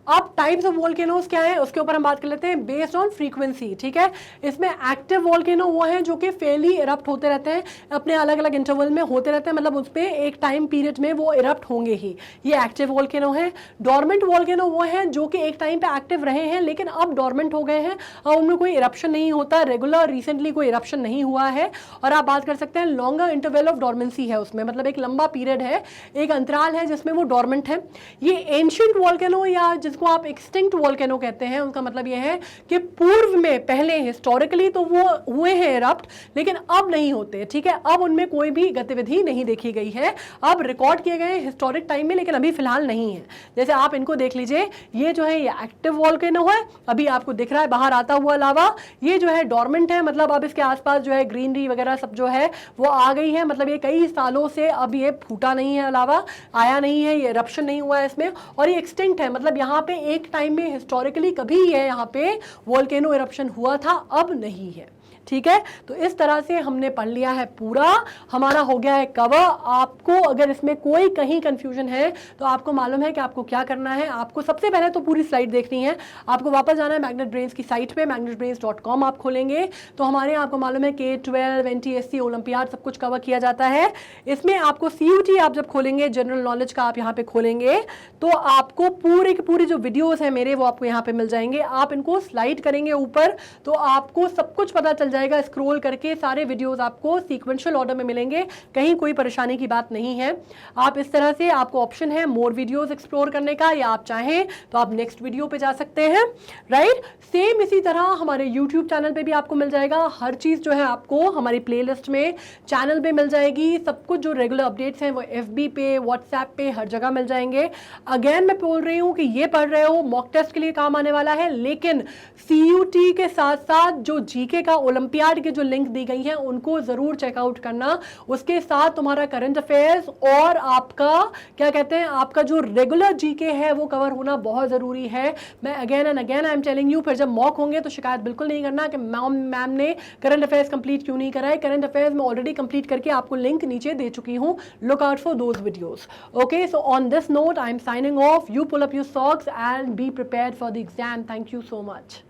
Speaker 1: अब टाइप्स ऑफ वोल्केनोज क्या है उसके ऊपर हम बात कर लेते हैं बेस्ड ऑन फ्रीक्वेंसी। ठीक है, इसमें एक्टिव वोल्केनो वो हैं जो कि फेली इरप्ट होते रहते हैं, अपने अलग अलग इंटरवल में होते रहते हैं, मतलब उस पर एक टाइम पीरियड में वो इरप्ट होंगे ही, ये एक्टिव वोल्केनो है। डोरमेंट वोल्केनो वो हैं जो कि एक टाइम पे एक्टिव रहे हैं लेकिन अब डोरमेंट हो गए हैं और उनमें कोई इरप्शन नहीं होता, रेगुलर रिसेंटली कोई इरप्शन नहीं हुआ है। और आप बात कर सकते हैं लॉन्गर इंटरवल ऑफ डोरमेंसी है उसमें, मतलब एक लंबा पीरियड है, एक अंतराल है जिसमें वो डोरमेंट है। ये एंशिएंट वोल्केनो या को आप एक्सटिंक्ट वोल्केनो कहते हैं, उनका मतलब यह है कि पूर्व में पहले हिस्टोरिकली तो वो हुए हैं इरप्ट लेकिन अब नहीं होते। ठीक है, अब उनमें कोई भी गतिविधि नहीं देखी गई है, अब रिकॉर्ड किए गए हिस्टोरिक टाइम में लेकिन अभी फिलहाल नहीं है। जैसे आप इनको देख लीजिए, ये जो है ये एक्टिव वोल्केनो है, अभी आपको दिख रहा है बाहर आता हुआ लावा, ये जो है डोरमेंट है, मतलब अब इसके आसपास जो है ग्रीनरी वगैरह सब जो है वो आ गई है, मतलब ये कई सालों से अब ये फूटा नहीं है, लावा आया नहीं है, ये इरप्शन नहीं हुआ है इसमें, और ये एक्सटिंक्ट है, मतलब यहाँ पे एक टाइम में हिस्टोरिकली कभी है यहाँ पे वोल्केनो इरप्शन हुआ था, अब नहीं है। ठीक है, तो इस तरह से हमने पढ़ लिया है, पूरा हमारा हो गया है कवर। आपको अगर इसमें कोई कहीं कंफ्यूजन है तो आपको मालूम है कि आपको क्या करना है। आपको सबसे पहले तो पूरी स्लाइड देखनी है, आपको वापस जाना है मैग्नेट ब्रेन्स की साइट पे, magnetbrains.com आप खोलेंगे तो हमारे यहाँ आपको मालूम है K12 NTSC ओलंपियाड सब कुछ कवर किया जाता है। इसमें आपको CUT आप जब खोलेंगे, जनरल नॉलेज का आप यहाँ पे खोलेंगे तो आपको पूरे के पूरे जो वीडियोस हैं मेरे वो आपको यहाँ पे मिल जाएंगे। आप इनको स्लाइड करेंगे ऊपर तो आपको सब कुछ पता चल जाएगा, स्क्रॉल करके सारे वीडियोस आपको सीक्वेंशियल ऑर्डर में मिलेंगे, कहीं कोई परेशानी की बात नहीं है। आप इस तरह से, आपको ऑप्शन है मोर वीडियोस एक्सप्लोर करने का, या आप चाहें तो आप नेक्स्ट वीडियो पे जा सकते हैं, राइट। सेम इसी तरह हमारे यूट्यूब चैनल पे भी आपको मिल जाएगा, हर चीज़ जो है आपको हमारी प्लेलिस्ट में चैनल पे मिल जाएगी। सब कुछ जो रेगुलर अपडेट्स हैं वो FB पे, व्हाट्सएप पे, हर जगह मिल जाएंगे। अगेन मैं बोल रही हूँ कि ये पढ़ रहे हो मॉक टेस्ट के लिए काम आने वाला है, लेकिन CUT के साथ साथ जो GK का ओलंपियाड के जो लिंक दी गई हैं उनको जरूर चेकआउट करना। उसके साथ तुम्हारा करंट अफेयर्स और आपका क्या कहते हैं, आपका जो रेगुलर GK है वो कवर होना बहुत जरूरी है। मैं again and again I am telling you, फिर जब मॉक होंगे तो शिकायत बिल्कुल नहीं करना कि मैम ने करंट अफेयर्स कंप्लीट क्यों नहीं कराए। करंट अफेयर्स मैं ऑलरेडी कंप्लीट करके आपको लिंक नीचे दे चुकी हूँ, look out for those videos. Okay, so on this note I am signing off, you pull up your socks and be prepared for the exam. Thank you so much.